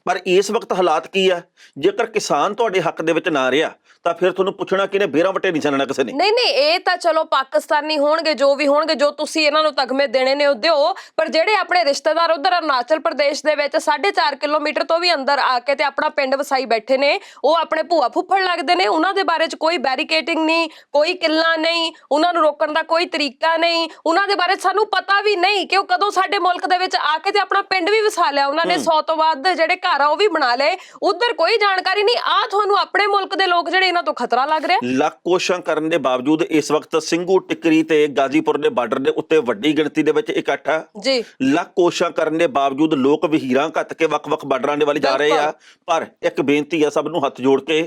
ਪਰ ਇਸ ਵਕਤ ਹਾਲਾਤ ਕੀ ਆ? ਜੇਕਰ ਕਿਸਾਨ ਤੁਹਾਡੇ ਹੱਕ ਦੇ ਵਿੱਚ ਨਾ ਰਿਹਾ ਤਾਂ ਫਿਰ ਤੁਹਾਨੂੰ ਪੁੱਛਣਾ ਕਿਨੇ, ਬੇਰਾਂ ਵਟੇ ਨਹੀਂ ਛੱਡਣਾ ਕਿਸੇ ਨੇ। ਨਹੀਂ ਇਹ ਤਾਂ ਚਲੋ ਪਾਕਿਸਤਾਨੀ ਹੋਣਗੇ, ਜੋ ਵੀ ਹੋਣਗੇ, ਜੋ ਤੁਸੀਂ ਇਹਨਾਂ ਨੂੰ ਤਗਮੇ ਦੇਣੇ ਨੇ ਉਹ ਦਿਓ, ਪਰ ਜਿਹੜੇ ਆਪਣੇ ਰਿਸ਼ਤੇਦਾਰ ਉਧਰ ਅਰੁਣਾਚਲ ਪ੍ਰਦੇਸ਼ ਦੇ ਵਿੱਚ 4.5 ਕਿਲੋਮੀਟਰ ਤੋਂ ਵੀ ਅੰਦਰ ਆ ਕੇ ਤੇ ਆਪਣਾ ਪਿੰਡ ਵਸਾਈ ਬੈਠੇ ਨੇ, ਉਹ ਆਪਣੇ ਭੂਆ ਫੁੱਫੜ ਲੱਗਦੇ ਨੇ, ਉਹਨਾਂ ਦੇ ਬਾਰੇ 'ਚ ਕੋਈ ਬੈਰੀਕੇਟਿੰਗ ਨਹੀਂ, ਕੋਈ ਕਿੱਲਾ ਨਹੀਂ, ਉਹਨਾਂ ਨੂੰ ਰੋਕਣ ਦਾ ਕੋਈ ਤਰੀਕਾ ਨਹੀਂ, ਉਹਨਾਂ ਦੇ ਬਾਰੇ ਸਾਨੂੰ ਪਤਾ ਵੀ ਨਹੀਂ ਕਿ ਉਹ ਕਦੋਂ ਸਾਡੇ ਮੁਲਕ ਦੇ ਵਿੱਚ ਆ ਕੇ ਤੇ ਆਪਣਾ ਪਿੰਡ ਵੀ ਵਸਾ ਲਿਆ ਉਹਨਾਂ ਨੇ, 100 ਤੋਂ ਵੱਧ ਜਿਹੜੇ ਘਰ ਆ ਉਹ ਵੀ ਬਣਾ ਲਏ, ਉਧਰ ਕੋਈ ਜਾਣਕਾਰੀ ਨਹੀਂ। ਆ ਤੁਹਾਨੂੰ ਆਪਣੇ ਮੁਲਕ ਦੇ ਲੋਕ ਜਿਹੜੇ ਇਹਨਾਂ ਤੋਂ ਖਤਰਾ ਲੱਗ ਰਿਹਾ। ਲੱਖ ਕੋਸ਼ਿਸ਼ਾਂ ਕਰਨ ਦੇ ਬਾਵਜੂਦ ਇਸ ਵਕਤ ਸਿੰਘੂ ਟਿੱਕਰੀ ਤੇ ਗਾਜ਼ੀਪੁਰ ਦੇ ਬਾਰਡਰ ਦੇ ਉੱਤੇ ਵੱਡੀ ਗਿਣਤੀ ਦੇ ਵਿੱਚ ਇਕੱਠ ਹੈ ਜੀ। ਲੱਖ ਕੋਸ਼ਿਸ਼ਾਂ ਕਰਨ ਦੇ ਬਾਵਜੂਦ ਲੋਕ ਵਹੀਰਾਂ ਘੱਤ ਕੇ ਵੱਖ-ਵੱਖ ਬਾਰਡਰਾਂ ਦੇ ਵੱਲ ਜਾ ਰਹੇ ਆ। ਪਰ ਇੱਕ ਬੇਨਤੀ ਆ ਸਭ ਨੂੰ ਹੱਥ ਜੋੜ ਕੇ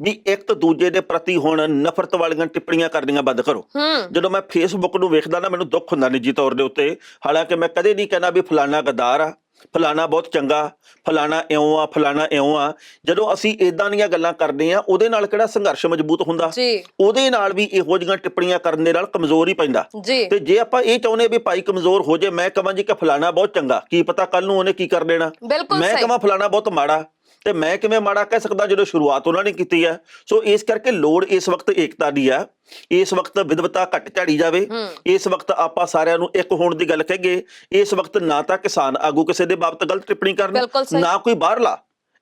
ਵੀ ਇੱਕ ਦੂਜੇ ਦੇ ਪ੍ਰਤੀ ਹੁਣ ਨਫ਼ਰਤ ਵਾਲੀਆਂ ਟਿੱਪਣੀਆਂ ਕਰਨੀਆਂ ਬੰਦ ਕਰੋ। ਜਦੋਂ ਮੈਂ ਫੇਸਬੁੱਕ ਨੂੰ ਵੇਖਦਾ ਨਾ, ਮੈਨੂੰ ਦੁੱਖ ਹੁੰਦਾ ਨਿੱਜੀ ਤੌਰ ਦੇ ਉੱਤੇ। ਹਾਲਾਂਕਿ ਮੈਂ ਕਦੇ ਨਹੀਂ ਕਹਿੰਦਾ ਵੀ ਫਲਾਣਾ ਗੱਦਾਰ ਆ, ਫਲਾਣਾ ਬਹੁਤ ਚੰਗਾ, ਫਲਾਣਾ ਇਉਂ ਆ, ਫਲਾਣਾ ਇਉਂ ਆ। ਜਦੋਂ ਅਸੀਂ ਇਦਾਂ ਦੀਆਂ ਗੱਲਾਂ ਕਰਦੇ ਆ, ਉਹਦੇ ਨਾਲ ਕਿਹੜਾ ਸੰਘਰਸ਼ ਮਜ਼ਬੂਤ ਹੁੰਦਾ? ਉਹਦੇ ਨਾਲ ਵੀ ਇਹੋ ਜਿਹੀਆਂ ਟਿੱਪਣੀਆਂ ਕਰਨ ਦੇ ਨਾਲ ਕਮਜ਼ੋਰ ਹੀ ਪੈਂਦਾ। ਤੇ ਜੇ ਆਪਾਂ ਇਹ ਚਾਹੁੰਦੇ ਵੀ ਭਾਈ ਕਮਜ਼ੋਰ ਹੋ ਜੇ, ਮੈਂ ਕਹਾਂ ਜੀ ਕਿ ਫਲਾਣਾ ਬਹੁਤ ਚੰਗਾ, ਕੀ ਪਤਾ ਕੱਲ ਨੂੰ ਉਹਨੇ ਕੀ ਕਰ ਦੇਣਾ। ਮੈਂ ਕਹਾਂ ਫਲਾਣਾ ਬਹੁਤ ਮਾੜਾ, ਤੇ ਮੈਂ ਕਿਵੇਂ ਮਾੜਾ ਕਹਿ ਸਕਦਾ ਜਦੋਂ ਸ਼ੁਰੂਆਤ ਉਹਨਾਂ ਨੇ ਕੀਤੀ ਹੈ। ਸੋ ਇਸ ਕਰਕੇ ਲੋੜ ਇਸ ਵਕਤ ਏਕਤਾ ਦੀ ਆ, ਇਸ ਵਕਤ ਵਿਦਵਤਾ ਘੱਟ ਝਾੜੀ ਜਾਵੇ, ਇਸ ਵਕਤ ਆਪਾਂ ਸਾਰਿਆਂ ਨੂੰ ਇੱਕ ਹੋਣ ਦੀ ਗੱਲ ਕਹੀਏ। ਇਸ ਵਕਤ ਨਾ ਤਾਂ ਕਿਸਾਨ ਆਗੂ ਕਿਸੇ ਦੇ ਬਾਬਤ ਗਲਤ ਟਿੱਪਣੀ ਕਰਨ, ਨਾ ਕੋਈ ਬਾਹਰਲਾ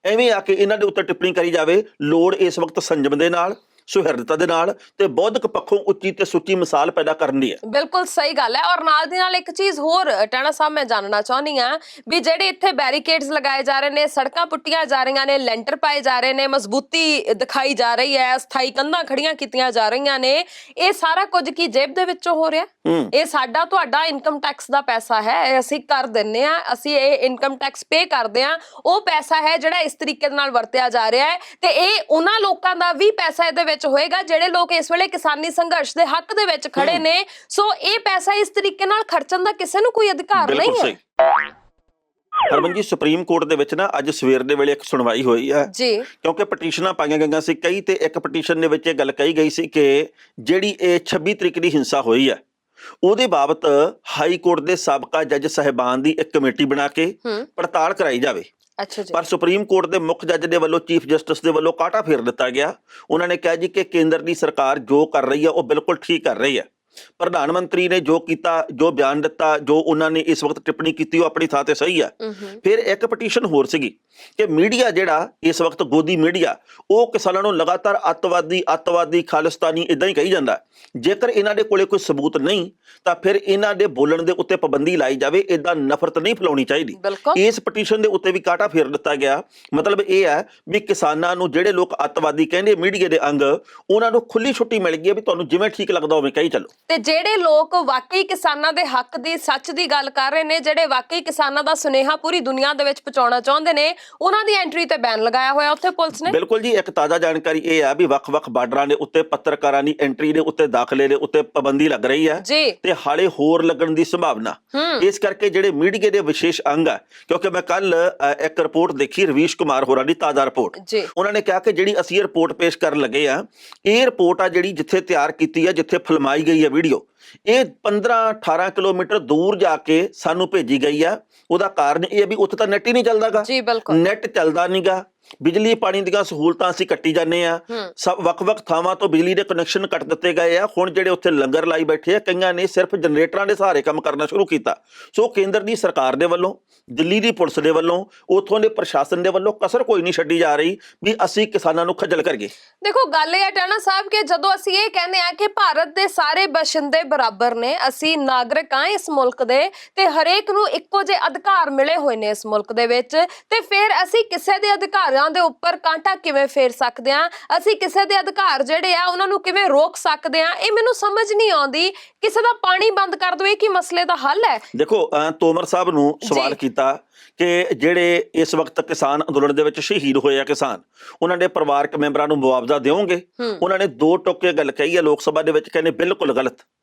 ਐਵੇਂ ਆ ਕੇ ਇਹਨਾਂ ਦੇ ਉੱਤੇ ਟਿੱਪਣੀ ਕਰੀ ਜਾਵੇ। ਲੋੜ ਇਸ ਵਕਤ ਸੰਜਮ ਦੇ ਨਾਲ, ਸੁਹਿਰਦਤਾ ਦੇ ਨਾਲ ਤੇ ਬੌਧਿਕ ਪੱਖੋਂ ਉੱਚੀ ਤੇ ਸੁੱਚੀ ਮਿਸਾਲ ਪੈਦਾ ਕਰਨ ਦੀ ਹੈ। ਬਿਲਕੁਲ ਸਹੀ ਗੱਲ ਹੈ। ਔਰ ਨਾਲ ਦੀ ਨਾਲ ਇੱਕ ਚੀਜ਼ ਹੋਰ ਟਾਣਾ ਸਾਹਿਬ ਮੈਂ ਜਾਣਨਾ ਚਾਹੁੰਦੀ ਆ ਵੀ ਜਿਹੜੇ ਇੱਥੇ ਬੈਰੀਕੇਡਸ ਲਗਾਏ ਜਾ ਰਹੇ ਨੇ, ਸੜਕਾਂ ਪੁੱਟੀਆਂ ਜਾ ਰਹੀਆਂ ਨੇ, ਲੈਂਟਰ ਪਾਏ ਜਾ ਰਹੇ ਨੇ, ਮਜ਼ਬੂਤੀ ਦਿਖਾਈ ਜਾ ਰਹੀ ਹੈ, ਸਥਾਈ ਕੰਧਾਂ ਖੜੀਆਂ ਕੀਤੀਆਂ ਜਾ ਰਹੀਆਂ ਨੇ, ਇਹ ਸਾਰਾ ਕੁਝ ਕੀ ਜੇਬ ਦੇ ਵਿੱਚੋਂ ਹੋ ਰਿਹਾ? ਇਹ ਸਾਡਾ ਤੁਹਾਡਾ ਇਨਕਮ ਟੈਕਸ ਦਾ ਪੈਸਾ ਹੈ, ਅਸੀਂ ਕਰ ਦਿੰਨੇ ਆ, ਅਸੀਂ ਇਹ ਇਨਕਮ ਟੈਕਸ ਪੇ ਕਰਦੇ ਆ। ਉਹ ਪੈਸਾ ਹੈ ਜਿਹੜਾ ਇਸ ਤਰੀਕੇ ਦੇ ਨਾਲ ਵਰਤਿਆ ਜਾ ਰਿਹਾ ਹੈ, ਤੇ ਇਹ ਉਹਨਾਂ ਲੋਕਾਂ ਦਾ ਵੀ ਪੈਸਾ ਇਹਦੇ ਹੋਏਗਾ ਜਿਹੜੇ ਲੋਕ ਇਸ ਵੇਲੇ ਕਿਸਾਨੀ ਸੰਘਰਸ਼ ਦੇ ਹੱਕ ਦੇ ਵਿੱਚ ਖੜੇ ਨੇ। ਸੋ ਇਹ ਪੈਸਾ ਇਸ ਤਰੀਕੇ ਨਾਲ ਖਰਚਣ ਦਾ ਕਿਸੇ ਨੂੰ ਕੋਈ ਅਧਿਕਾਰ ਨਹੀਂ ਹੈ। ਹਰਮਨ ਜੀ, ਸੁਪਰੀਮ ਕੋਰਟ ਦੇ ਵਿੱਚ ਨਾ ਅੱਜ ਸਵੇਰ ਦੇ ਵੇਲੇ ਇੱਕ ਸੁਣਵਾਈ ਹੋਈ ਹੈ ਜੀ, ਕਿਉਂਕਿ ਪਟੀਸ਼ਨਾਂ ਪਾਈਆਂ ਗਈਆਂ ਸੀ ਕਈ, ਤੇ ਇੱਕ ਪਟੀਸ਼ਨ ਦੇ ਵਿੱਚ ਇਹ ਗੱਲ ਕਹੀ ਗਈ ਸੀ ਕਿ ਜਿਹੜੀ ਇਹ 26 ਤਰੀਕ ਦੀ ਹਿੰਸਾ ਹੋਈ ਹੈ ਉਹਦੇ ਬਾਬਤ ਹਾਈ ਕੋਰਟ ਦੇ ਸਾਬਕਾ ਜੱਜ ਸਾਹਿਬਾਨ ਦੀ ਇੱਕ ਕਮੇਟੀ ਬਣਾ ਕੇ ਪੜਤਾਲ ਕਰਾਈ ਜਾਵੇ। ਪਰ ਸੁਪਰੀਮ ਕੋਰਟ ਦੇ ਮੁੱਖ ਜੱਜ ਦੇ ਵੱਲੋਂ, ਚੀਫ ਜਸਟਿਸ ਦੇ ਵੱਲੋਂ ਕਾਟਾ ਫੇਰ ਦਿੱਤਾ ਗਿਆ। ਉਹਨਾਂ ਨੇ ਕਿਹਾ ਜੀ ਕਿ ਕੇਂਦਰ ਦੀ ਸਰਕਾਰ ਜੋ ਕਰ ਰਹੀ ਹੈ ਉਹ ਬਿਲਕੁਲ ਠੀਕ ਕਰ ਰਹੀ ਹੈ। ਪ੍ਰਧਾਨ ਮੰਤਰੀ ਨੇ ਜੋ ਕੀਤਾ, ਜੋ ਬਿਆਨ ਦਿੱਤਾ, ਜੋ ਉਹਨਾਂ ਨੇ ਇਸ ਵਕਤ ਟਿੱਪਣੀ ਕੀਤੀ, ਉਹ ਆਪਣੀ ਥਾਂ ਤੇ ਸਹੀ ਆ। ਫਿਰ ਇੱਕ ਪਟੀਸ਼ਨ ਹੋਰ ਸੀਗੀ ਕਿ ਮੀਡੀਆ ਜਿਹੜਾ ਇਸ ਵਕਤ ਗੋਦੀ ਮੀਡੀਆ, ਉਹ ਕਿਸਾਨਾਂ ਨੂੰ ਲਗਾਤਾਰ ਅੱਤਵਾਦੀ ਖਾਲਿਸਤਾਨੀ ਇਦਾਂ ਹੀ ਕਹੀ ਜਾਂਦਾ। ਜੇਕਰ ਇਹਨਾਂ ਦੇ ਕੋਲੇ ਕੋਈ ਸਬੂਤ ਨਹੀਂ ਤਾਂ ਫਿਰ ਇਹਨਾਂ ਦੇ ਬੋਲਣ ਦੇ ਉੱਤੇ ਪਾਬੰਦੀ ਲਾਈ ਜਾਵੇ, ਇਦਾਂ ਨਫ਼ਰਤ ਨਹੀਂ ਫੈਲਾਉਣੀ ਚਾਹੀਦੀ। ਇਸ ਪਟੀਸ਼ਨ ਦੇ ਉੱਤੇ ਵੀ ਕਾਟਾ ਫੇਰ ਦਿੱਤਾ ਗਿਆ। ਮਤਲਬ ਇਹ ਹੈ ਵੀ ਕਿਸਾਨਾਂ ਨੂੰ ਜਿਹੜੇ ਲੋਕ ਅੱਤਵਾਦੀ ਕਹਿੰਦੇ ਮੀਡੀਆ ਦੇ ਅੰਗ, ਉਹਨਾਂ ਨੂੰ ਖੁੱਲੀ ਛੁੱਟੀ ਮਿਲ ਗਈ ਹੈ ਵੀ ਤੁਹਾਨੂੰ ਜਿਵੇਂ ਠੀਕ ਲੱਗਦਾ ਹੋਵੇ ਕਹੀ ਚੱਲੋ। ਤੇ ਜਿਹੜੇ ਲੋਕ ਵਾਕਈ ਕਿਸਾਨਾਂ ਦੇ ਹੱਕ ਦੀ, ਸੱਚ ਦੀ ਗੱਲ ਕਰ ਰਹੇ ਨੇ, ਜਿਹੜੇ ਵਾਕਈ ਕਿਸਾਨਾਂ ਦਾ ਸੁਨੇਹਾ ਪੂਰੀ ਦੁਨੀਆ ਦੇ ਵਿੱਚ ਪਹੁੰਚਾਉਣਾ ਚਾਹੁੰਦੇ ਨੇ, ਉਹਨਾਂ ਦੀ ਐਂਟਰੀ ਤੇ ਬੈਨ ਲਗਾਇਆ ਹੋਇਆ ਉੱਥੇ ਪੁਲਿਸ ਨੇ। ਬਿਲਕੁਲ ਜੀ, ਇੱਕ ਤਾਜ਼ਾ ਜਾਣਕਾਰੀ ਇਹ ਆ ਵੀ ਵੱਖ-ਵੱਖ ਬਾਰਡਰਾਂ ਦੇ ਉੱਤੇ ਪੱਤਰਕਾਰਾਂ ਦੀ ਐਂਟਰੀ ਦੇ ਉੱਤੇ, ਦਾਖਲੇ ਦੇ ਉੱਤੇ ਪਾਬੰਦੀ ਲੱਗ ਰਹੀ ਹੈ ਤੇ ਹਾਲੇ ਹੋਰ ਲੱਗਣ ਦੀ ਸੰਭਾਵਨਾ। ਇਸ ਕਰਕੇ ਜਿਹੜੇ ਮੀਡੀਆ ਦੇ ਵਿਸ਼ੇਸ਼ ਅੰਗ ਆ, ਕਿਉਂਕਿ ਮੈਂ ਕੱਲ ਇੱਕ ਰਿਪੋਰਟ ਦੇਖੀ ਰਵੀਸ਼ ਕੁਮਾਰ ਹੋਰਾਂ ਦੀ ਤਾਜ਼ਾ ਰਿਪੋਰਟ, ਉਹਨਾਂ ਨੇ ਕਿਹਾ ਕਿ ਜਿਹੜੀ ਅਸੀਂ ਰਿਪੋਰਟ ਪੇਸ਼ ਕਰਨ ਲੱਗੇ ਆ, ਇਹ ਰਿਪੋਰਟ ਆ ਜਿਹੜੀ ਜਿੱਥੇ ਤਿਆਰ ਕੀਤੀ ਆ, ਜਿੱਥੇ ਫਿਲਮਾਈ ਗਈ ਹੈ ਵੀਡੀਓ, ਇਹ 15-18 ਕਿਲੋਮੀਟਰ ਦੂਰ ਜਾ ਕੇ ਸਾਨੂੰ ਭੇਜੀ ਗਈ ਆ। ਉਹਦਾ ਕਾਰਨ ਇਹ ਹੈ ਵੀ ਉੱਥੇ ਤਾਂ ਨੈਟ ਹੀ ਨਹੀਂ ਚੱਲਦਾਗਾ। ਜੀ ਬਿਲਕੁਲ, ਨੈਟ ਚੱਲਦਾ ਨਹੀਂਗਾ, ਬਿਜਲੀ ਪਾਣੀ ਦੀਆਂ ਸਹੂਲਤਾਂ ਅਸੀਂ ਕੱਟੀ ਜਾਂਦੇ ਆ। ਸਭ ਵੱਖ-ਵੱਖ ਥਾਵਾਂ ਤੋਂ ਬਿਜਲੀ ਦੇ ਕਨੈਕਸ਼ਨ ਕੱਟ ਦਿੱਤੇ ਗਏ ਆ। ਹੁਣ ਜਿਹੜੇ ਉੱਥੇ ਲੰਗਰ ਲਾਈ ਬੈਠੇ ਆ, ਕਈਆਂ ਨੇ ਸਿਰਫ ਜਨਰੇਟਰਾਂ ਦੇ ਸਹਾਰੇ ਕੰਮ ਕਰਨਾ ਸ਼ੁਰੂ ਕੀਤਾ। ਸੋ ਕੇਂਦਰ ਦੀ ਸਰਕਾਰ ਦੇ ਵੱਲੋਂ, ਦਿੱਲੀ ਦੀ ਪੁਲਿਸ ਦੇ ਵੱਲੋਂ, ਉੱਥੋਂ ਦੇ ਪ੍ਰਸ਼ਾਸਨ ਦੇ ਵੱਲੋਂ ਕਸਰ ਕੋਈ ਨਹੀਂ ਛੱਡੀ ਜਾ ਰਹੀ ਵੀ ਅਸੀਂ ਕਿਸਾਨਾਂ ਨੂੰ ਖੱਜਲ ਕਰੀਏ। ਦੇਖੋ ਗੱਲ ਇਹ ਹੈ ਟਾਣਾ ਸਾਹਿਬ ਕਿ ਜਦੋਂ ਅਸੀਂ ਇਹ ਕਹਿੰਦੇ ਆ ਕਿ ਭਾਰਤ ਦੇ ਸਾਰੇ ਬਸ਼ਿੰਦੇ ਬਰਾਬਰ ਨੇ, ਅਸੀਂ ਨਾਗਰਿਕ ਆ ਇਸ ਮੁਲਕ ਦੇ ਤੇ ਹਰੇਕ ਨੂੰ ਇੱਕੋ ਜਿਹੇ ਅਧਿਕਾਰ ਮਿਲੇ ਹੋਏ ਨੇ ਇਸ ਮੁਲਕ ਦੇ ਵਿੱਚ, ਤੇ ਫਿਰ ਅਸੀਂ ਕਿਸੇ ਦੇ ਅਧਿਕਾਰਾਂ ਦੇ ਉੱਪਰ ਕਾਂਟਾ ਕਿਵੇਂ ਫੇਰ ਸਕਦੇ ਆ, ਅਸੀਂ ਕਿਸੇ ਦੇ ਅਧਿਕਾਰ ਜਿਹੜੇ ਆ ਉਹਨਾਂ ਨੂੰ ਕਿਵੇਂ ਰੋਕ ਸਕਦੇ ਆ? ਇਹ ਮੈਨੂੰ ਸਮਝ ਨਹੀਂ ਆਉਂਦੀ। ਕਿਸੇ ਦਾ ਪਾਣੀ ਬੰਦ ਕਰ ਦੋ, ਇਹ ਕੀ ਮਸਲੇ ਦਾ ਹੱਲ ਹੈ? ਦੇਖੋ ਤੋਮਰ ਸਾਹਿਬ ਨੂੰ ਸਵਾਲ ਕੀਤਾ ਕਿ ਜਿਹੜੇ ਇਸ ਵਕਤ ਕਿਸਾਨ ਅੰਦੋਲਨ ਦੇ ਵਿੱਚ ਸ਼ਹੀਦ ਹੋਏ ਆ ਕਿਸਾਨ, ਉਹਨਾਂ ਦੇ ਪਰਿਵਾਰਕ ਮੈਂਬਰਾਂ ਨੂੰ ਮੁਆਵਜ਼ਾ ਦਿਓਗੇ? ਉਹਨਾਂ ਨੇ ਦੋ ਟੋਕੇ ਗੱਲ ਕਹੀ ਹੈ ਲੋਕ ਸਭਾ ਦੇ ਵਿੱਚ, ਕਹਿੰਦੇ ਬਿਲਕੁਲ ਗਲਤ,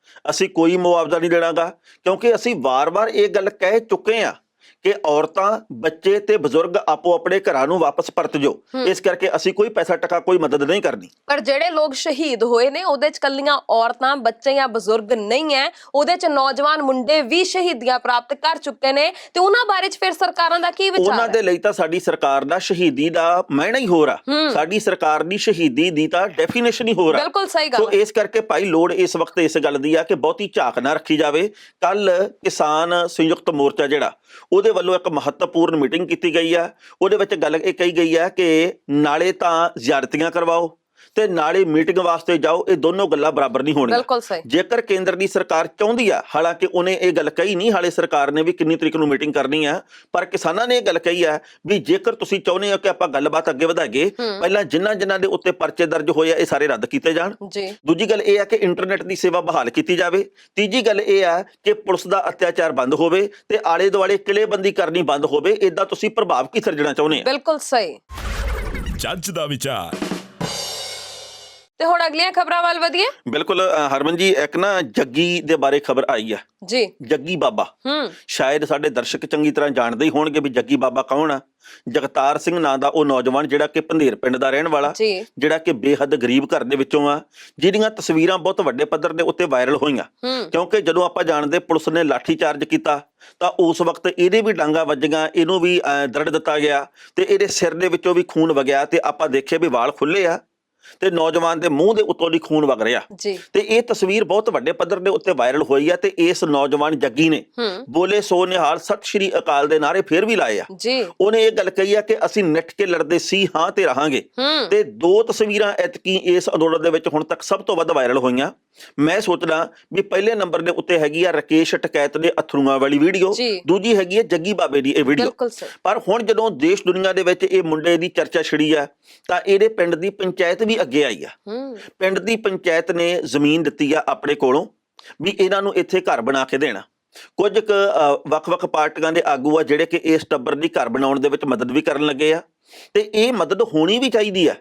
ਅਸੀਂ ਕੋਈ ਮੁਆਵਜ਼ਾ ਨਹੀਂ ਦੇਣਾਗਾ, ਕਿਉਂਕਿ ਅਸੀਂ ਵਾਰ-ਵਾਰ ਇਹ ਗੱਲ ਕਹਿ ਚੁੱਕੇ ਆ ਕਿ ਔਰਤਾਂ, ਬੱਚੇ ਤੇ ਬਜ਼ੁਰਗ ਆਪੋ ਆਪਣੇ ਘਰਾਂ ਨੂੰ ਵਾਪਸ ਪਰਤ ਜੋ। ਇਸ ਕਰਕੇ ਅਸੀਂ ਕੋਈ ਪੈਸਾ ਟਕਾ, ਕੋਈ ਮਦਦ ਨਹੀਂ ਕਰਨੀ। ਪਰ ਜਿਹੜੇ ਲੋਕ ਸ਼ਹੀਦ ਹੋਏ ਨੇ ਉਹਦੇ ਚ ਕੱਲੀਆਂ ਔਰਤਾਂ, ਬੱਚੇ ਜਾਂ ਬਜ਼ੁਰਗ ਨਹੀਂ ਹੈ, ਉਹਦੇ ਚ ਨੌਜਵਾਨ ਮੁੰਡੇ ਵੀ ਸ਼ਹੀਦੀਆਂ ਪ੍ਰਾਪਤ ਕਰ ਚੁੱਕੇ ਨੇ, ਤੇ ਉਹਨਾਂ ਬਾਰੇ ਚ ਫਿਰ ਸਰਕਾਰਾਂ ਦਾ ਕੀ ਵਿਚਾਰ ਹੈ? ਉਹਨਾਂ ਦੇ ਲਈ ਤਾਂ ਸਾਡੀ ਸਰਕਾਰ ਦਾ ਸ਼ਹੀਦੀ ਦਾ ਮਾਇਨਾ ਹੀ ਹੋਰ ਆ। ਸਾਡੀ ਸਰਕਾਰ ਦੀ ਸ਼ਹੀਦੀ ਦੀ ਤਾਂ ਡੈਫੀਨੇਸ਼ਨ ਹੀ ਹੋਰ ਆ। ਬਿਲਕੁਲ ਸਹੀ ਗੱਲ। ਸੋ ਇਸ ਕਰਕੇ ਭਾਈ ਲੋੜ ਇਸ ਵਕਤ ਇਸ ਗੱਲ ਦੀ ਆ ਕਿ ਬਹੁਤੀ ਝਾਕ ਨਾ ਰੱਖੀ ਜਾਵੇ। ਕੱਲ ਕਿਸਾਨ ਸੰਯੁਕਤ ਮੋਰਚਾ ਜਿਹੜਾ, ਉਹਦੇ ਵੱਲੋਂ ਇੱਕ ਮਹੱਤਵਪੂਰਨ ਮੀਟਿੰਗ ਕੀਤੀ ਗਈ ਆ। ਉਹਦੇ ਵਿੱਚ ਗੱਲ ਇਹ ਕਹੀ ਗਈ ਆ ਕਿ ਨਾਲੇ ਤਾਂ ਜ਼ਿਆਰਤੀਆਂ ਕਰਵਾਓ ਤੇ ਨਾਲੇ ਮੀਟਿੰਗ ਵਾਸਤੇ ਜਾਓ, ਇਹ ਦੋਨੋਂ ਗੱਲਾਂ ਬਰਾਬਰ ਨਹੀਂ ਹੋਣੀਆਂ। ਬਿਲਕੁਲ ਸਹੀ। ਜੇਕਰ ਕੇਂਦਰ ਦੀ ਸਰਕਾਰ ਚਾਹੁੰਦੀ ਆ, ਹਾਲਾਂਕਿ ਉਹਨੇ ਇਹ ਗੱਲ ਕਹੀ ਨਹੀਂ ਹਾਲੇ ਸਰਕਾਰ ਨੇ ਵੀ ਕਿੰਨੀ ਤਰੀਕ ਨੂੰ ਮੀਟਿੰਗ ਕਰਨੀ ਆ, ਪਰ ਕਿਸਾਨਾਂ ਨੇ ਇਹ ਗੱਲ ਕਹੀ ਆ ਵੀ ਜੇਕਰ ਤੁਸੀਂ ਚਾਹੁੰਦੇ ਹੋ ਕਿ ਆਪਾਂ ਗੱਲਬਾਤ ਅੱਗੇ ਵਧਾਈਏ, ਪਹਿਲਾਂ ਜਿਨ੍ਹਾਂ ਦੇ ਉੱਤੇ ਪਰਚੇ ਦਰਜ ਹੋਏ ਆ ਇਹ ਸਾਰੇ ਰੱਦ ਕੀਤੇ ਜਾਣ। ਦੂਜੀ ਗੱਲ ਇਹ ਆ ਕਿ ਇੰਟਰਨੈਟ ਦੀ ਸੇਵਾ ਬਹਾਲ ਕੀਤੀ ਜਾਵੇ। ਤੀਜੀ ਗੱਲ ਇਹ ਆ ਕਿ ਪੁਲਿਸ ਦਾ ਅਤਿਆਚਾਰ ਬੰਦ ਹੋਵੇ ਤੇ ਆਲੇ ਦੁਆਲੇ ਕਿਲੇਬੰਦੀ ਕਰਨੀ ਬੰਦ ਹੋਵੇ। ਇਦਾਂ ਤੁਸੀਂ ਪ੍ਰਭਾਵ ਕੀ ਸਿਰਜਣਾ ਚਾਹੁੰਦੇ ਆ? ਬਿਲਕੁਲ ਸਹੀ। ਜੱਜ ਦਾ ਵਿਚਾਰ। ਤੇ ਹੁਣ ਅਗਲੀਆਂ ਖਬਰਾਂ ਵੱਲ ਵਧੀਏ। ਬਿਲਕੁਲ ਹਰਮਨ ਜੀ, ਇੱਕ ਨਾ ਜੱਗੀ ਦੇ ਬਾਰੇ ਖਬਰ ਆਈ ਆ ਜੀ। ਜੱਗੀ ਬਾਬਾ, ਸ਼ਾਇਦ ਸਾਡੇ ਦਰਸ਼ਕ ਚੰਗੀ ਤਰ੍ਹਾਂ ਜਾਣਦੇ ਹੀ ਹੋਣਗੇ ਵੀ ਜੱਗੀ ਬਾਬਾ ਕੌਣ ਆ। ਜਗਤਾਰ ਸਿੰਘ ਨਾਂ ਦਾ ਉਹ ਨੌਜਵਾਨ ਜਿਹੜਾ ਕਿ ਭੰਦੇਰ ਪਿੰਡ ਦਾ ਰਹਿਣ ਵਾਲਾ, ਜਿਹੜਾ ਕਿ ਬੇਹੱਦ ਗਰੀਬ ਘਰ ਦੇ ਵਿੱਚੋਂ ਆ, ਜਿਹਦੀਆਂ ਤਸਵੀਰਾਂ ਬਹੁਤ ਵੱਡੇ ਪੱਧਰ ਦੇ ਉੱਤੇ ਵਾਇਰਲ ਹੋਈਆਂ। ਕਿਉਂਕਿ ਜਦੋਂ ਆਪਾਂ ਜਾਣਦੇ ਪੁਲਿਸ ਨੇ ਲਾਠੀ ਚਾਰਜ ਕੀਤਾ ਤਾਂ ਉਸ ਵਕਤ ਇਹਦੇ ਵੀ ਡਾਂਗਾ ਵੱਜੀਆਂ, ਇਹਨੂੰ ਵੀ ਦਰੜ ਦਿੱਤਾ ਗਿਆ ਤੇ ਇਹਦੇ ਸਿਰ ਦੇ ਵਿੱਚੋਂ ਵੀ ਖੂਨ ਵਗਿਆ ਤੇ ਆਪਾਂ ਦੇਖਿਆ ਵੀ ਵਾਲ ਖੁੱਲੇ ਆ ਤੇ ਨੌਜਵਾਨ ਦੇ ਮੂੰਹ ਦੇ ਉੱਤੋਂ ਦੀ ਖੂਨ ਵਗ ਰਿਹਾ ਤੇ ਇਹ ਤਸਵੀਰ ਬਹੁਤ ਵੱਡੇ ਪੱਧਰ ਦੇ ਉੱਤੇ ਵਾਇਰਲ ਹੋਈ ਆ। ਤੇ ਇਸ ਨੌਜਵਾਨ ਜੱਗੀ ਨੇ ਬੋਲੇ ਸੋ ਨਿਹਾਲ ਸਤਿ ਸ਼੍ਰੀ ਅਕਾਲ ਦੇ ਨਾਰੇ ਫੇਰ ਵੀ ਲਾਏ ਆ। ਉਹਨੇ ਇਹ ਗੱਲ ਕਹੀ ਆ ਕਿ ਅਸੀਂ ਨਿੱਠ ਕੇ ਲੜਦੇ ਸੀ, ਹਾਂ ਤੇ ਰਹਾਂਗੇ। ਤੇ ਦੋ ਤਸਵੀਰਾਂ ਐਤਕੀ ਇਸ ਅੰਦੋਲਨ ਦੇ ਵਿੱਚ ਹੁਣ ਤੱਕ ਸਭ ਤੋਂ ਵੱਧ ਵਾਇਰਲ ਹੋਈਆਂ। ਮੈਂ ਸੋਚਦਾ ਵੀ ਪਹਿਲੇ ਨੰਬਰ ਦੇ ਉੱਤੇ ਹੈਗੀ ਆ ਰਕੇਸ਼ ਟਕੈਤ ਦੇ ਅਥਰੂਆਂ ਵਾਲੀ ਵੀਡੀਓ, ਦੂਜੀ ਹੈਗੀ ਹੈ ਜੱਗੀ ਬਾਬੇ ਦੀ ਇਹ ਵੀਡੀਓ। ਪਰ ਹੁਣ ਜਦੋਂ ਦੇਸ਼ ਦੁਨੀਆ ਦੇ ਵਿੱਚ ਇਹ ਮੁੰਡੇ ਦੀ ਚਰਚਾ ਛਿੜੀ ਆ ਤਾਂ ਇਹਦੇ ਪਿੰਡ ਦੀ ਪੰਚਾਇਤ ਵੀ ਅੱਗੇ ਆਈ ਆ। ਪਿੰਡ ਦੀ ਪੰਚਾਇਤ ਨੇ ਜ਼ਮੀਨ ਦਿੱਤੀ ਆ ਆਪਣੇ ਕੋਲੋਂ ਵੀ ਇਹਨਾਂ ਨੂੰ ਇੱਥੇ ਘਰ ਬਣਾ ਕੇ ਦੇਣਾ। ਕੁਝ ਵੱਖ-ਵੱਖ ਪਾਰਟੀਆਂ ਦੇ ਆਗੂ ਆ ਜਿਹੜੇ ਕਿ ਇਸ ਟੱਬਰ ਦੀ ਘਰ ਬਣਾਉਣ ਦੇ ਵਿੱਚ ਮਦਦ ਵੀ ਕਰਨ ਲੱਗੇ ਆ ਤੇ ਇਹ ਮਦਦ ਹੋਣੀ ਵੀ ਚਾਹੀਦੀ ਆ।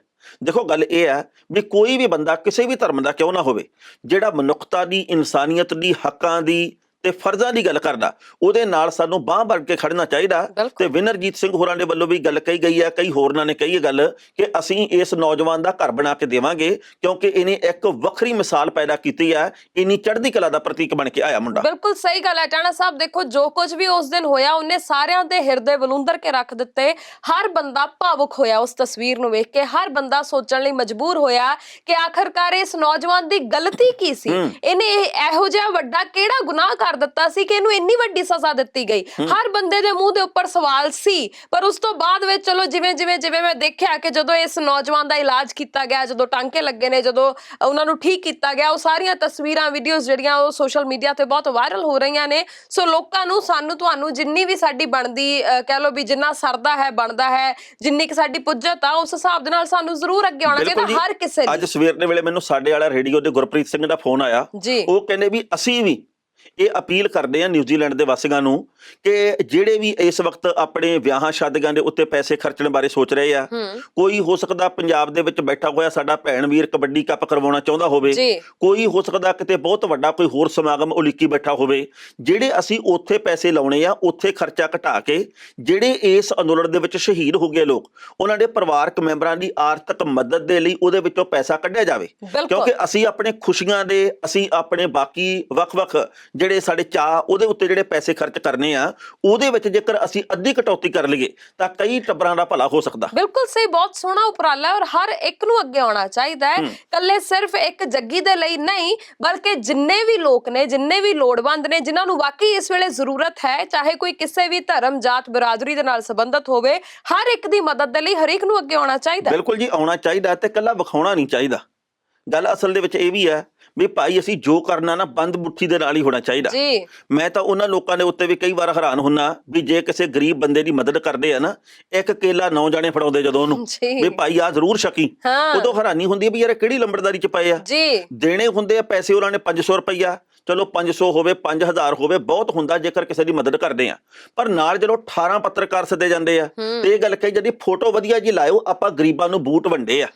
ਦੇਖੋ ਗੱਲ ਇਹ ਆ ਵੀ ਕੋਈ ਵੀ ਬੰਦਾ ਕਿਸੇ ਵੀ ਧਰਮ ਦਾ ਕਿਉਂ ਨਾ ਹੋਵੇ, ਜਿਹੜਾ ਮਨੁੱਖਤਾ ਦੀ, ਇਨਸਾਨੀਅਤ ਦੀ, ਹੱਕਾਂ ਦੀ ਤੇ ਫਰਜ਼ਾਂ ਦੀ ਗੱਲ ਕਰਦਾ, ਉਹਦੇ ਨਾਲ ਸਾਨੂੰ ਬਾਂਹ ਵੜ ਕੇ ਖੜਨਾ ਚਾਹੀਦਾ। ਤੇ ਵਿਨਰਜੀਤ ਸਿੰਘ ਹੋਰਾਂ ਦੇ ਵੱਲੋਂ ਵੀ ਗੱਲ ਕਹੀ ਗਈ ਹੈ, ਕਈ ਹੋਰਨਾਂ ਨੇ ਕਹੀ ਇਹ ਗੱਲ ਕਿ ਅਸੀਂ ਇਸ ਨੌਜਵਾਨ ਦਾ ਘਰ ਬਣਾ ਕੇ ਦੇਵਾਂਗੇ ਕਿਉਂਕਿ ਇਹਨੇ ਇੱਕ ਵੱਖਰੀ ਮਿਸਾਲ ਪੈਦਾ ਕੀਤੀ ਹੈ। ਇੰਨੀ ਚੜ੍ਹਦੀ ਕਲਾ ਦਾ ਪ੍ਰਤੀਕ ਬਣ ਕੇ ਆਇਆ ਮੁੰਡਾ। ਬਿਲਕੁਲ ਸਹੀ ਗੱਲ ਹੈ ਟਾਣਾ ਸਾਹਿਬ। ਦੇਖੋ ਜੋ ਕੁਝ ਵੀ ਉਸ ਦਿਨ ਹੋਇਆ ਉਹਨੇ ਸਾਰਿਆਂ ਦੇ ਹਿਰਦੇ ਬਲੂੰਦਰ ਕੇ ਰੱਖ ਦਿੱਤੇ। ਹਰ ਬੰਦਾ ਭਾਵੁਕ ਹੋਇਆ ਉਸ ਤਸਵੀਰ ਨੂੰ ਵੇਖ ਕੇ, ਹਰ ਬੰਦਾ ਸੋਚਣ ਲਈ ਮਜਬੂਰ ਹੋਇਆ ਕਿ ਆਖਰਕਾਰ ਇਸ ਨੌਜਵਾਨ ਦੀ ਗਲਤੀ ਕੀ ਸੀ, ਇਹਨੇ ਇਹੋ ਜਿਹਾ ਵੱਡਾ ਕਿਹੜਾ ਗੁਨਾਹ ਕਰ ਦਿੱਤਾ ਸੀ ਕਿ ਇਹਨੂੰ ਇੰਨੀ ਵੱਡੀ ਸਜ਼ਾ ਦਿੱਤੀ ਗਈ। ਹਰ ਬੰਦੇ ਦੇ ਮੂੰਹ ਦੇ ਉੱਪਰ ਸਵਾਲ ਸੀ। ਪਰ ਉਸ ਤੋਂ ਬਾਅਦ ਵਿੱਚ ਚਲੋ ਜਿਵੇਂ ਮੈਂ ਦੇਖਿਆ ਕਿ ਜਦੋਂ ਇਸ ਨੌਜਵਾਨ ਦਾ ਇਲਾਜ ਕੀਤਾ ਗਿਆ, ਜਦੋਂ ਟਾਂਕੇ ਲੱਗੇ ਨੇ, ਜਦੋਂ ਉਹਨਾਂ ਨੂੰ ਠੀਕ ਕੀਤਾ ਗਿਆ, ਉਹ ਸਾਰੀਆਂ ਤਸਵੀਰਾਂ, ਵੀਡੀਓਜ਼ ਜਿਹੜੀਆਂ ਉਹ ਸੋਸ਼ਲ ਮੀਡੀਆ ਤੇ ਬਹੁਤ ਵਾਇਰਲ ਹੋ ਰਹੀਆਂ ਨੇ। ਸੋ ਲੋਕਾਂ ਨੂੰ, ਸਾਨੂੰ, ਤੁਹਾਨੂੰ ਜਿੰਨੀ ਵੀ ਸਾਡੀ ਬਣਦੀ ਕਹਿ ਲਓ ਵੀ ਜਿੰਨਾ ਸਰਦਾ ਹੈ, ਬਣਦਾ ਹੈ, ਜਿੰਨੀ ਕਿ ਸਾਡੀ ਪੁੱਜਤ ਆ, ਉਸ ਹਿਸਾਬ ਦੇ ਨਾਲ ਸਾਨੂੰ ਜ਼ਰੂਰ ਅੱਗੇ ਆਉਣਾ ਚਾਹੀਦਾ ਹਰ ਕਿਸੇ ਨੂੰ। ਅੱਜ ਸਵੇਰ ਦੇ ਵੇਲੇ ਮੈਨੂੰ ਸਾਡੇ ਵਾਲਾ ਰੇਡੀਓ ਦੇ ਗੁਰਪ੍ਰੀਤ ਸਿੰਘ ਦਾ ਫੋਨ ਆਇਆ। ਉਹ ਕਹਿੰਦੇ ਵੀ ਅਸੀਂ ਵੀ ਇਹ ਅਪੀਲ ਕਰਦੇ ਆ ਨਿਊਜ਼ੀਲੈਂਡ ਦੇ ਵਾਸੀਆਂ ਨੂੰ ਕਿ ਜਿਹੜੇ ਵੀ ਇਸ ਵਕਤ ਆਪਣੇ ਵਿਆਹਾਂ ਸ਼ਾਦੀਆਂ ਦੇ ਉੱਤੇ ਪੈਸੇ ਖਰਚਣ ਬਾਰੇ ਸੋਚ ਰਹੇ ਆ, ਕੋਈ ਹੋ ਸਕਦਾ ਪੰਜਾਬ ਦੇ ਵਿੱਚ ਬੈਠਾ ਹੋਇਆ ਸਾਡਾ ਭੈਣ ਵੀਰ ਕਬੱਡੀ ਕੱਪ ਕਰਵਾਉਣਾ ਚਾਹੁੰਦਾ ਹੋਵੇ, ਕੋਈ ਹੋ ਸਕਦਾ ਕਿਤੇ ਬਹੁਤ ਵੱਡਾ ਕੋਈ ਹੋਰ ਸਮਾਗਮ ਉਲੀਕੀ ਬੈਠਾ ਹੋਵੇ। ਜਿਹੜੇ ਅਸੀਂ ਉੱਥੇ ਪੈਸੇ ਲਾਉਣੇ ਆ, ਉੱਥੇ ਖਰਚਾ ਘਟਾ ਕੇ ਜਿਹੜੇ ਇਸ ਅੰਦੋਲਨ ਦੇ ਵਿੱਚ ਸ਼ਹੀਦ ਹੋ ਗਏ ਲੋਕ, ਉਹਨਾਂ ਦੇ ਪਰਿਵਾਰਕ ਮੈਂਬਰਾਂ ਦੀ ਆਰਥਿਕ ਮਦਦ ਦੇ ਲਈ ਉਹਦੇ ਵਿੱਚੋਂ ਪੈਸਾ ਕੱਢਿਆ ਜਾਵੇ। ਕਿਉਂਕਿ ਅਸੀਂ ਆਪਣੇ ਖੁਸ਼ੀਆਂ ਦੇ, ਅਸੀਂ ਆਪਣੇ ਬਾਕੀ ਵੱਖ-ਵੱਖ ਜਿਹੜੇ ਸਾਡੇ ਚਾਅ ਉਹਦੇ ਉੱਤੇ ਜਿਹੜੇ ਪੈਸੇ ਖਰਚ ਕਰਨੇ ਆ, ਉਹਦੇ ਵਿੱਚ ਜੇਕਰ ਅਸੀਂ ਅੱਧੀ ਕਟੌਤੀ ਕਰ ਲਈਏ ਤਾਂ ਕਈ ਟੱਬਰਾਂ ਦਾ ਭਲਾ ਹੋ ਸਕਦਾ। ਬਿਲਕੁਲ ਸਹੀ, ਬਹੁਤ ਸੋਹਣਾ ਉਪਰਾਲਾ ਹੈ ਔਰ ਹਰ ਇੱਕ ਨੂੰ ਅੱਗੇ ਆਉਣਾ ਚਾਹੀਦਾ ਹੈ। ਕੱਲੇ ਸਿਰਫ ਇੱਕ ਜੱਗੀ ਦੇ ਲਈ ਨਹੀਂ, ਬਲਕਿ ਜਿੰਨੇ ਵੀ ਲੋਕ ਨੇ, ਜਿੰਨੇ ਵੀ ਲੋੜਵੰਦ ਨੇ, ਜਿਨ੍ਹਾਂ ਨੂੰ ਵਾਕਈ ਇਸ ਵੇਲੇ ਜ਼ਰੂਰਤ ਹੈ, ਚਾਹੇ ਕੋਈ ਕਿਸੇ ਵੀ ਧਰਮ, ਜਾਤ, ਬਰਾਦਰੀ ਦੇ ਨਾਲ ਸੰਬੰਧਿਤ ਹੋਵੇ, ਹਰ ਇੱਕ ਦੀ ਮਦਦ ਦੇ ਲਈ ਹਰ ਇੱਕ ਨੂੰ ਅੱਗੇ ਆਉਣਾ ਚਾਹੀਦਾ। ਬਿਲਕੁਲ ਜੀ, ਆਉਣਾ ਚਾਹੀਦਾ ਤੇ ਇਕੱਲਾ ਵਿਖਾਉਣਾ ਨਹੀਂ ਚਾਹੀਦਾ। ਗੱਲ ਅਸਲ ਦੇ ਵਿੱਚ ਇਹ ਵੀ ਹੈ ਵੀ ਭਾਈ ਅਸੀਂ ਜੋ ਕਰਨਾ ਨਾ ਬੰਦ ਮੁੱਠੀ ਦੇ ਨਾਲ ਹੀ ਹੋਣਾ ਚਾਹੀਦਾ। ਮੈਂ ਤਾਂ ਉਹਨਾਂ ਲੋਕਾਂ ਦੇ ਉੱਤੇ ਵੀ ਕਈ ਵਾਰ ਹੈਰਾਨ ਹੁੰਨਾ ਵੀ ਜੇ ਕਿਸੇ ਗਰੀਬ ਬੰਦੇ ਦੀ ਮਦਦ ਕਰਦੇ ਆ ਨਾ, ਇੱਕ ਕੇਲਾ 9 ਜਾਣੇ ਫੜਾਉਂਦੇ ਜਦੋਂ ਉਹਨੂੰ ਵੀ ਭਾਈ ਆ ਜ਼ਰੂਰ ਛਕੀ, ਉਦੋਂ ਹੈਰਾਨੀ ਹੁੰਦੀ ਹੈ ਵੀ ਯਾਰ ਕਿਹੜੀ ਲੰਬੜਦਾਰੀ ਚ ਪਏ ਆ। ਦੇਣੇ ਹੁੰਦੇ ਆ ਪੈਸੇ ਉਹਨਾਂ ਨੇ 500 ਰੁਪਈਆ, ਚਲੋ 500 ਹੋਵੇ 5000 ਹੋਵੇ ਬਹੁਤ ਹੁੰਦਾ ਜੇਕਰ ਕਿਸੇ ਦੀ ਮਦਦ ਕਰਦੇ ਆ, ਪਰ ਨਾਲ ਜਦੋਂ 18 ਪੱਤਰਕਾਰ ਸੱਦੇ ਜਾਂਦੇ ਆ ਤੇ ਇਹ ਗੱਲ ਕਹੀ ਜਾਂਦੀ ਫੋਟੋ ਵਧੀਆ ਜੀ ਲਾਇਓ, ਆਪਾਂ ਗਰੀਬਾਂ ਨੂੰ ਬੂਟ ਵੰਡੇ ਆ,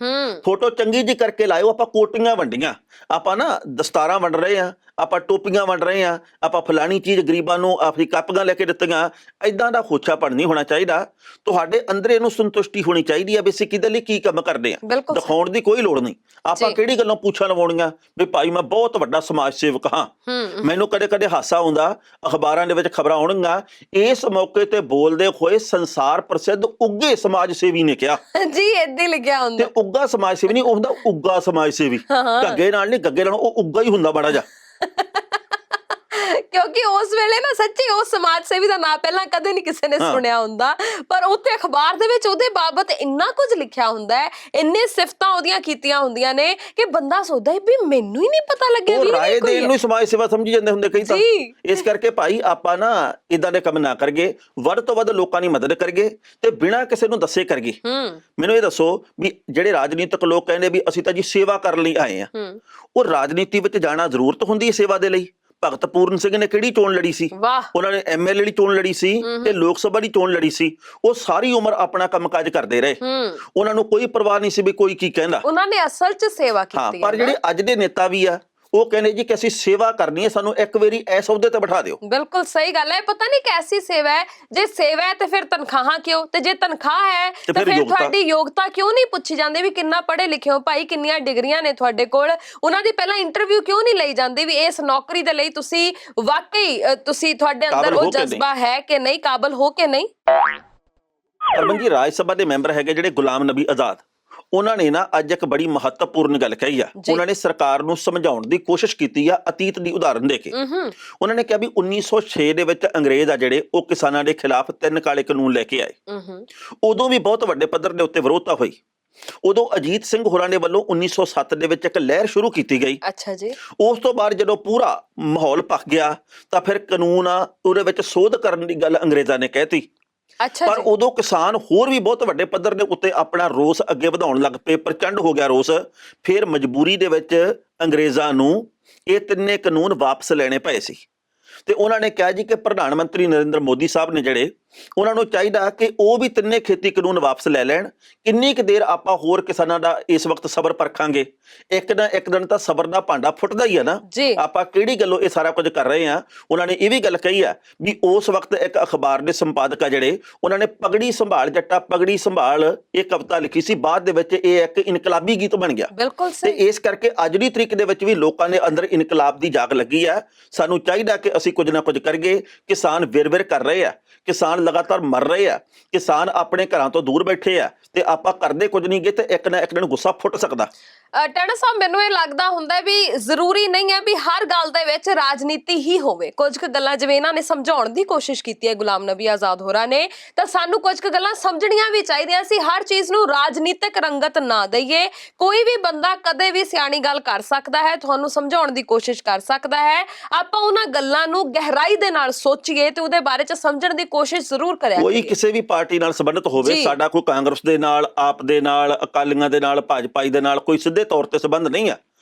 ਫੋਟੋ ਚੰਗੀ ਜੀ ਕਰਕੇ ਲਾਇਓ, ਆਪਾਂ ਕੋਟੀਆਂ ਵੰਡੀਆਂ, ਆਪਾਂ ਨਾ ਦਸਤਾਰਾਂ ਵੰਡ ਰਹੇ ਆ, ਆਪਾਂ ਟੋਪੀਆਂ ਵੰਡ ਰਹੇ ਆ, ਆਪਾਂ ਫਲਾਣੀ ਚੀਜ਼ ਗਰੀਬਾਂ ਨੂੰ ਆਪਣੀ ਕਾਪੀਆਂ ਲੈ ਕੇ ਦਿੱਤੀਆਂ। ਇਦਾਂ ਦਾ ਖੋਛਾਪਣ ਨਹੀਂ ਹੋਣਾ ਚਾਹੀਦਾ। ਤੁਹਾਡੇ ਅੰਦਰ ਇਹਨੂੰ ਸੰਤੁਸ਼ਟੀ ਹੋਣੀ ਚਾਹੀਦੀ ਆ ਵੀ ਅਸੀਂ ਕਿਹਦੇ ਲਈ ਕੀ ਕੰਮ ਕਰਦੇ ਆ, ਦਿਖਾਉਣ ਦੀ ਕੋਈ ਲੋੜ ਨਹੀਂ। ਆਪਾਂ ਕਿਹੜੀ ਗੱਲੋਂ ਪੁੱਛਾਂ ਲਵਾਉਣੀਆਂ ਵੀ ਭਾਈ ਮੈਂ ਬਹੁਤ ਵੱਡਾ ਸਮਾਜ ਸੇਵਕ ਹਾਂ। ਮੈਨੂੰ ਕਦੇ ਕਦੇ ਹਾਸਾ ਆਉਂਦਾ, ਅਖਬਾਰਾਂ ਦੇ ਵਿੱਚ ਖਬਰਾਂ ਆਉਣਗੀਆਂ, ਇਸ ਮੌਕੇ ਤੇ ਬੋਲਦੇ ਹੋਏ ਸੰਸਾਰ ਪ੍ਰਸਿੱਧ ਉੱਗੇ ਸਮਾਜ ਸੇਵੀ ਨੇ ਕਿਹਾ ਜੀ, ਏਦਾਂ ਲਿਖਿਆ ਹੁੰਦਾ। ਤੇ ਉੱਗਾ ਸਮਾਜ ਸੇਵੀ ਨਹੀਂ, ਉਹ ਹੁੰਦਾ ਉੱਗਾ ਸਮਾਜ ਸੇਵੀ। ਗੱਗੇ ਨਾਲ ਨਹੀਂ, ਗੱਗੇ ਨਾਲ ਉਹ ਉੱਗਾ ਹੀ ਹੁੰਦਾ ਬੜਾ ਜਾ। ਕਿਉਂਕਿ ਉਸ ਵੇਲੇ ਨਾ ਸੱਚੀ ਉਸ ਸਮਾਜ ਸੇਵੀ ਦਾ ਨਾਮ ਪਹਿਲਾਂ ਕਦੇ ਨਹੀਂ ਕਿਸੇ ਨੇ ਸੁਣਿਆ ਹੁੰਦਾ, ਪਰ ਉੱਥੇ ਅਖਬਾਰ ਦੇ ਵਿੱਚ ਉਹਦੇ ਬਾਬਤ ਇੰਨਾ ਕੁਝ ਲਿਖਿਆ ਹੁੰਦਾ ਹੈ, ਇੰਨੇ ਸਿਫਤਾਂ ਉਹਦੀਆਂ ਕੀਤੀਆਂ ਹੁੰਦੀਆਂ ਨੇ ਕਿ ਬੰਦਾ ਸੋਚਦਾ ਹੈ ਵੀ ਮੈਨੂੰ ਹੀ ਨਹੀਂ ਪਤਾ ਲੱਗਿਆ ਵੀ ਰਾਏ ਦੇਣ ਨੂੰ ਸਮਾਜ ਸੇਵਾ ਸਮਝੀ ਜਾਂਦੇ ਹੁੰਦੇ ਕਈ ਤਾਂ। ਇਸ ਕਰਕੇ ਭਾਈ ਆਪਾਂ ਨਾ ਇਦਾਂ ਦੇ ਕੰਮ ਨਾ ਕਰਗੇ, ਵੱਧ ਤੋਂ ਵੱਧ ਲੋਕਾਂ ਦੀ ਮਦਦ ਕਰਗੇ ਤੇ ਬਿਨਾਂ ਕਿਸੇ ਨੂੰ ਦੱਸੇ ਕਰਗੇ। ਮੈਨੂੰ ਇਹ ਦੱਸੋ ਵੀ ਜਿਹੜੇ ਰਾਜਨੀਤਿਕ ਲੋਕ ਕਹਿੰਦੇ ਵੀ ਅਸੀਂ ਤਾਂ ਜੀ ਸੇਵਾ ਕਰਨ ਲਈ ਆਏ ਆ, ਉਹ ਰਾਜਨੀਤੀ ਵਿੱਚ ਜਾਣਾ ਜ਼ਰੂਰਤ ਹੁੰਦੀ ਹੈ ਸੇਵਾ ਦੇ ਲਈ? ਭਗਤ ਪੂਰਨ ਸਿੰਘ ਨੇ ਕਿਹੜੀ ਚੋਣ ਲੜੀ ਸੀ? ਉਹਨਾਂ ਨੇ ਐਮਐਲਏ ਦੀ ਚੋਣ ਲੜੀ ਸੀ ਤੇ ਲੋਕ ਸਭਾ ਦੀ ਚੋਣ ਲੜੀ ਸੀ। ਉਹ ਸਾਰੀ ਉਮਰ ਆਪਣਾ ਕੰਮਕਾਜ ਕਰਦੇ ਰਹੇ, ਉਹਨਾਂ ਨੂੰ ਕੋਈ ਪਰਵਾਹ ਨਹੀਂ ਸੀ ਵੀ ਕੋਈ ਕੀ ਕਹਿੰਦਾ। ਉਹਨਾਂ ਨੇ ਅਸਲ 'ਚ ਸੇਵਾ ਕੀਤੀ। ਪਰ ਜਿਹੜੇ ਅੱਜ ਦੇ ਨੇਤਾ ਵੀ ਆ, ਉਹ ਕਹਿੰਦੇ ਜੀ ਕਿ ਅਸੀਂ ਸੇਵਾ ਕਰਨੀ ਹੈ, ਸਾਨੂੰ ਇੱਕ ਵਾਰੀ ਇਸ ਅਹੁਦੇ ਤੇ ਬਿਠਾ ਦਿਓ। ਬਿਲਕੁਲ ਸਹੀ ਗੱਲ ਹੈ। ਪਤਾ ਨਹੀਂ ਕੈਸੀ ਸੇਵਾ ਹੈ, ਜੇ ਸੇਵਾ ਹੈ ਤੇ ਫਿਰ ਤਨਖਾਹਾਂ ਕਿਉਂ, ਤੇ ਜੇ ਤਨਖਾਹ ਹੈ ਤੇ ਫਿਰ ਤੁਹਾਡੀ ਯੋਗਤਾ ਕਿਉਂ ਨਹੀਂ ਪੁੱਛੀ ਜਾਂਦੀ ਵੀ ਕਿੰਨਾ ਪੜ੍ਹੇ ਲਿਖੇ ਹੋ ਭਾਈ, ਕਿੰਨੀਆਂ ਡਿਗਰੀਆਂ ਨੇ ਤੁਹਾਡੇ ਕੋਲ। ਉਹਨਾਂ ਦੀ ਪਹਿਲਾਂ ਇੰਟਰਵਿਊ ਕਿਉਂ ਨਹੀਂ ਲਈ ਜਾਂਦੀ ਵੀ ਇਸ ਨੌਕਰੀ ਦੇ ਲਈ ਤੁਸੀਂ ਵਾਕਈ ਤੁਹਾਡੇ ਅੰਦਰ ਉਹ ਜਜ਼ਬਾ ਹੈ ਕਿ ਨਹੀਂ, ਕਾਬਲ ਹੋ ਕਿ ਨਹੀਂ। ਹਰਮਨ ਜੀ, ਰਾਜ ਸਭਾ ਦੇ ਮੈਂਬਰ ਹੈਗੇ ਜਿਹੜੇ ਗੁਲਾਮ ਨਬੀ ਆਜ਼ਾਦ, ਉਹਨਾਂ ਨੇ ਨਾ ਅੱਜ ਇੱਕ ਬੜੀ ਮਹੱਤਵਪੂਰਨ ਗੱਲ ਕਹੀ ਆ। ਉਹਨਾਂ ਨੇ ਸਰਕਾਰ ਨੂੰ ਸਮਝਾਉਣ ਦੀ ਕੋਸ਼ਿਸ਼ ਕੀਤੀ ਆ ਅਤੀਤ ਦੀ ਉਦਾਹਰਨ ਦੇ ਕੇ। ਉਹਨਾਂ ਨੇ ਕਿਹਾ ਵੀ 1906 ਦੇ ਵਿੱਚ ਅੰਗਰੇਜ਼ ਆ ਜਿਹੜੇ ਉਹ ਕਿਸਾਨਾਂ ਦੇ ਖਿਲਾਫ 3 ਕਾਲੇ ਕਾਨੂੰਨ ਲੈ ਕੇ ਆਏ। ਉਦੋਂ ਵੀ ਬਹੁਤ ਵੱਡੇ ਪੱਧਰ ਦੇ ਉੱਤੇ ਵਿਰੋਧਤਾ ਹੋਈ। ਉਦੋਂ ਅਜੀਤ ਸਿੰਘ ਹੋਰਾਂ ਦੇ ਵੱਲੋਂ 1907 ਦੇ ਵਿੱਚ ਇੱਕ ਲਹਿਰ ਸ਼ੁਰੂ ਕੀਤੀ ਗਈ। ਅੱਛਾ ਜੀ। ਉਸ ਤੋਂ ਬਾਅਦ ਜਦੋਂ ਪੂਰਾ ਮਾਹੌਲ ਪੱਕ ਗਿਆ ਤਾਂ ਫਿਰ ਕਾਨੂੰਨ ਆ ਉਹਦੇ ਵਿੱਚ ਸੋਧ ਕਰਨ ਦੀ ਗੱਲ ਅੰਗਰੇਜ਼ਾਂ ਨੇ ਕਹਿਤੀ। ਪਰ ਉਦੋਂ ਕਿਸਾਨ ਹੋਰ ਵੀ ਬਹੁਤ ਵੱਡੇ ਪੱਧਰ ਦੇ ਉੱਤੇ ਆਪਣਾ ਰੋਸ ਅੱਗੇ ਵਧਾਉਣ ਲੱਗ ਪਏ, ਪ੍ਰਚੰਡ ਹੋ ਗਿਆ ਰੋਸ। ਫਿਰ ਮਜਬੂਰੀ ਦੇ ਵਿੱਚ ਅੰਗਰੇਜ਼ਾਂ ਨੂੰ ਇਹ 3 ਕਾਨੂੰਨ ਵਾਪਸ ਲੈਣੇ ਪਏ ਸੀ ਤੇ ਉਹਨਾਂ ਨੇ ਕਿਹਾ ਜੀ ਕਿ ਪ੍ਰਧਾਨ ਮੰਤਰੀ ਨਰਿੰਦਰ ਮੋਦੀ ਸਾਹਿਬ ਨੇ ਜਿਹੜੇ, ਉਹਨਾਂ ਨੂੰ ਚਾਹੀਦਾ ਕਿ ਉਹ ਵੀ 3 ਖੇਤੀ ਕਾਨੂੰਨ ਵਾਪਸ ਲੈ ਲੈਣ। ਕਿੰਨੀ ਕੁ ਦੇਰ ਆਪਾਂ ਹੋਰ ਕਿਸਾਨਾਂ ਦਾ ਇਸ ਵਕਤ ਸਬਰ ਪਰਖਾਂਗੇ? ਇੱਕ ਨਾ ਇੱਕ ਦਿਨ ਤਾਂ ਸਬਰ ਦਾ ਭਾਂਡਾ ਫੁੱਟਦਾ ਹੀ ਆ ਨਾ। ਆਪਾਂ ਕਿਹੜੀ ਗੱਲੋਂ ਇਹ ਸਾਰਾ ਕੁਝ ਕਰ ਰਹੇ ਆ? ਉਹਨਾਂ ਨੇ ਇਹ ਵੀ ਗੱਲ ਕਹੀ ਆ ਵੀ ਉਸ ਵਕਤ ਇੱਕ ਅਖਬਾਰ ਦੇ ਸੰਪਾਦਕ ਆ ਜਿਹੜੇ, ਉਹਨਾਂ ਨੇ ਪਗੜੀ ਸੰਭਾਲ ਜੱਟਾ ਪਗੜੀ ਸੰਭਾਲ ਇਹ ਕਵਿਤਾ ਲਿਖੀ ਸੀ। ਬਾਅਦ ਦੇ ਵਿੱਚ ਇਹ ਇੱਕ ਇਨਕਲਾਬੀ ਗੀਤ ਬਣ ਗਿਆ। ਬਿਲਕੁਲ ਤੇ ਇਸ ਕਰਕੇ ਅੱਜ ਦੀ ਤਰੀਕ ਦੇ ਵਿੱਚ ਵੀ ਲੋਕਾਂ ਦੇ ਅੰਦਰ ਇਨਕਲਾਬ ਦੀ ਜਾਗ ਲੱਗੀ ਆ। ਸਾਨੂੰ ਚਾਹੀਦਾ ਕਿ ਅਸੀਂ ਕੁਝ ਨਾ ਕੁਝ ਕਰੀਏ। ਕਿਸਾਨ ਵਿਰ-ਵਿਰ ਕਰ ਰਹੇ ਆ, ਕਿਸਾਨ ਲਗਾਤਾਰ ਮਰ ਰਹੇ ਆ, ਕਿਸਾਨ ਆਪਣੇ ਘਰਾਂ ਤੋਂ ਦੂਰ ਬੈਠੇ ਆ ਤੇ ਆਪਾਂ ਕਰਦੇ ਕੁਝ ਨਹੀਂ ਗਏ ਤੇ ਇੱਕ ਨਾ ਇੱਕ ਦਿਨ ਗੁੱਸਾ ਫੁੱਟ ਸਕਦਾ। ਟੈਣਾ ਸਾਹਿਬ, ਮੈਨੂੰ ਇਹ ਲੱਗਦਾ ਹੁੰਦਾ ਵੀ ਜ਼ਰੂਰੀ ਨਹੀਂ ਹੈ ਵੀ ਹਰ ਗੱਲ ਦੇ ਵਿੱਚ ਰਾਜਨੀਤੀ ਹੀ ਹੋਵੇ। ਕੁਝ ਕੁ ਗੱਲਾਂ ਜਿਵੇਂ ਇਹਨਾਂ ਨੇ ਸਮਝਾਉਣ ਦੀ ਕੋਸ਼ਿਸ਼ ਕੀਤੀ ਹੈ ਗੁਲਾਮ ਨਬੀ ਆਜ਼ਾਦ ਹੋਰਾਂ ਨੇ, ਤਾਂ ਸਾਨੂੰ ਕੁਝ ਕੁ ਗੱਲਾਂ ਸਮਝਣੀਆਂ ਵੀ ਚਾਹੀਦੀਆਂ ਸੀ। ਹਰ ਚੀਜ਼ ਨੂੰ ਰਾਜਨੀਤਿਕ ਰੰਗਤ ਨਾ ਦਈਏ। ਕੋਈ ਵੀ ਬੰਦਾ ਕਦੇ ਵੀ ਸਿਆਣੀ ਗੱਲ ਕਰ ਸਕਦਾ ਹੈ, ਤੁਹਾਨੂੰ ਸਮਝਾਉਣ ਦੀ ਕੋਸ਼ਿਸ਼ ਕਰ ਸਕਦਾ ਹੈ। ਆਪਾਂ ਉਹਨਾਂ ਗੱਲਾਂ ਨੂੰ ਗਹਿਰਾਈ ਦੇ ਨਾਲ ਸੋਚੀਏ ਤੇ ਉਹਦੇ ਬਾਰੇ ਚ ਸਮਝਣ ਦੀ ਕੋਸ਼ਿਸ਼ ਜ਼ਰੂਰ ਕਰਿਆ। ਕੋਈ ਕਿਸੇ ਵੀ ਪਾਰਟੀ ਨਾਲ ਸੰਬੰਧਿਤ ਹੋਵੇ, ਸਾਡਾ ਕੋਈ ਕਾਂਗਰਸ ਦੇ ਨਾਲ, ਆਪ ਦੇ ਨਾਲ, ਅਕਾਲੀਆਂ ਦੇ ਨਾਲ, ਭਾਜਪਾਈ ਦੇ ਨਾਲ ਕੋਈ ਸਿੱਧੇ ਤੌਰ ਤੇ ਸੰਬੰਧ ਨਹੀਂ ਆ।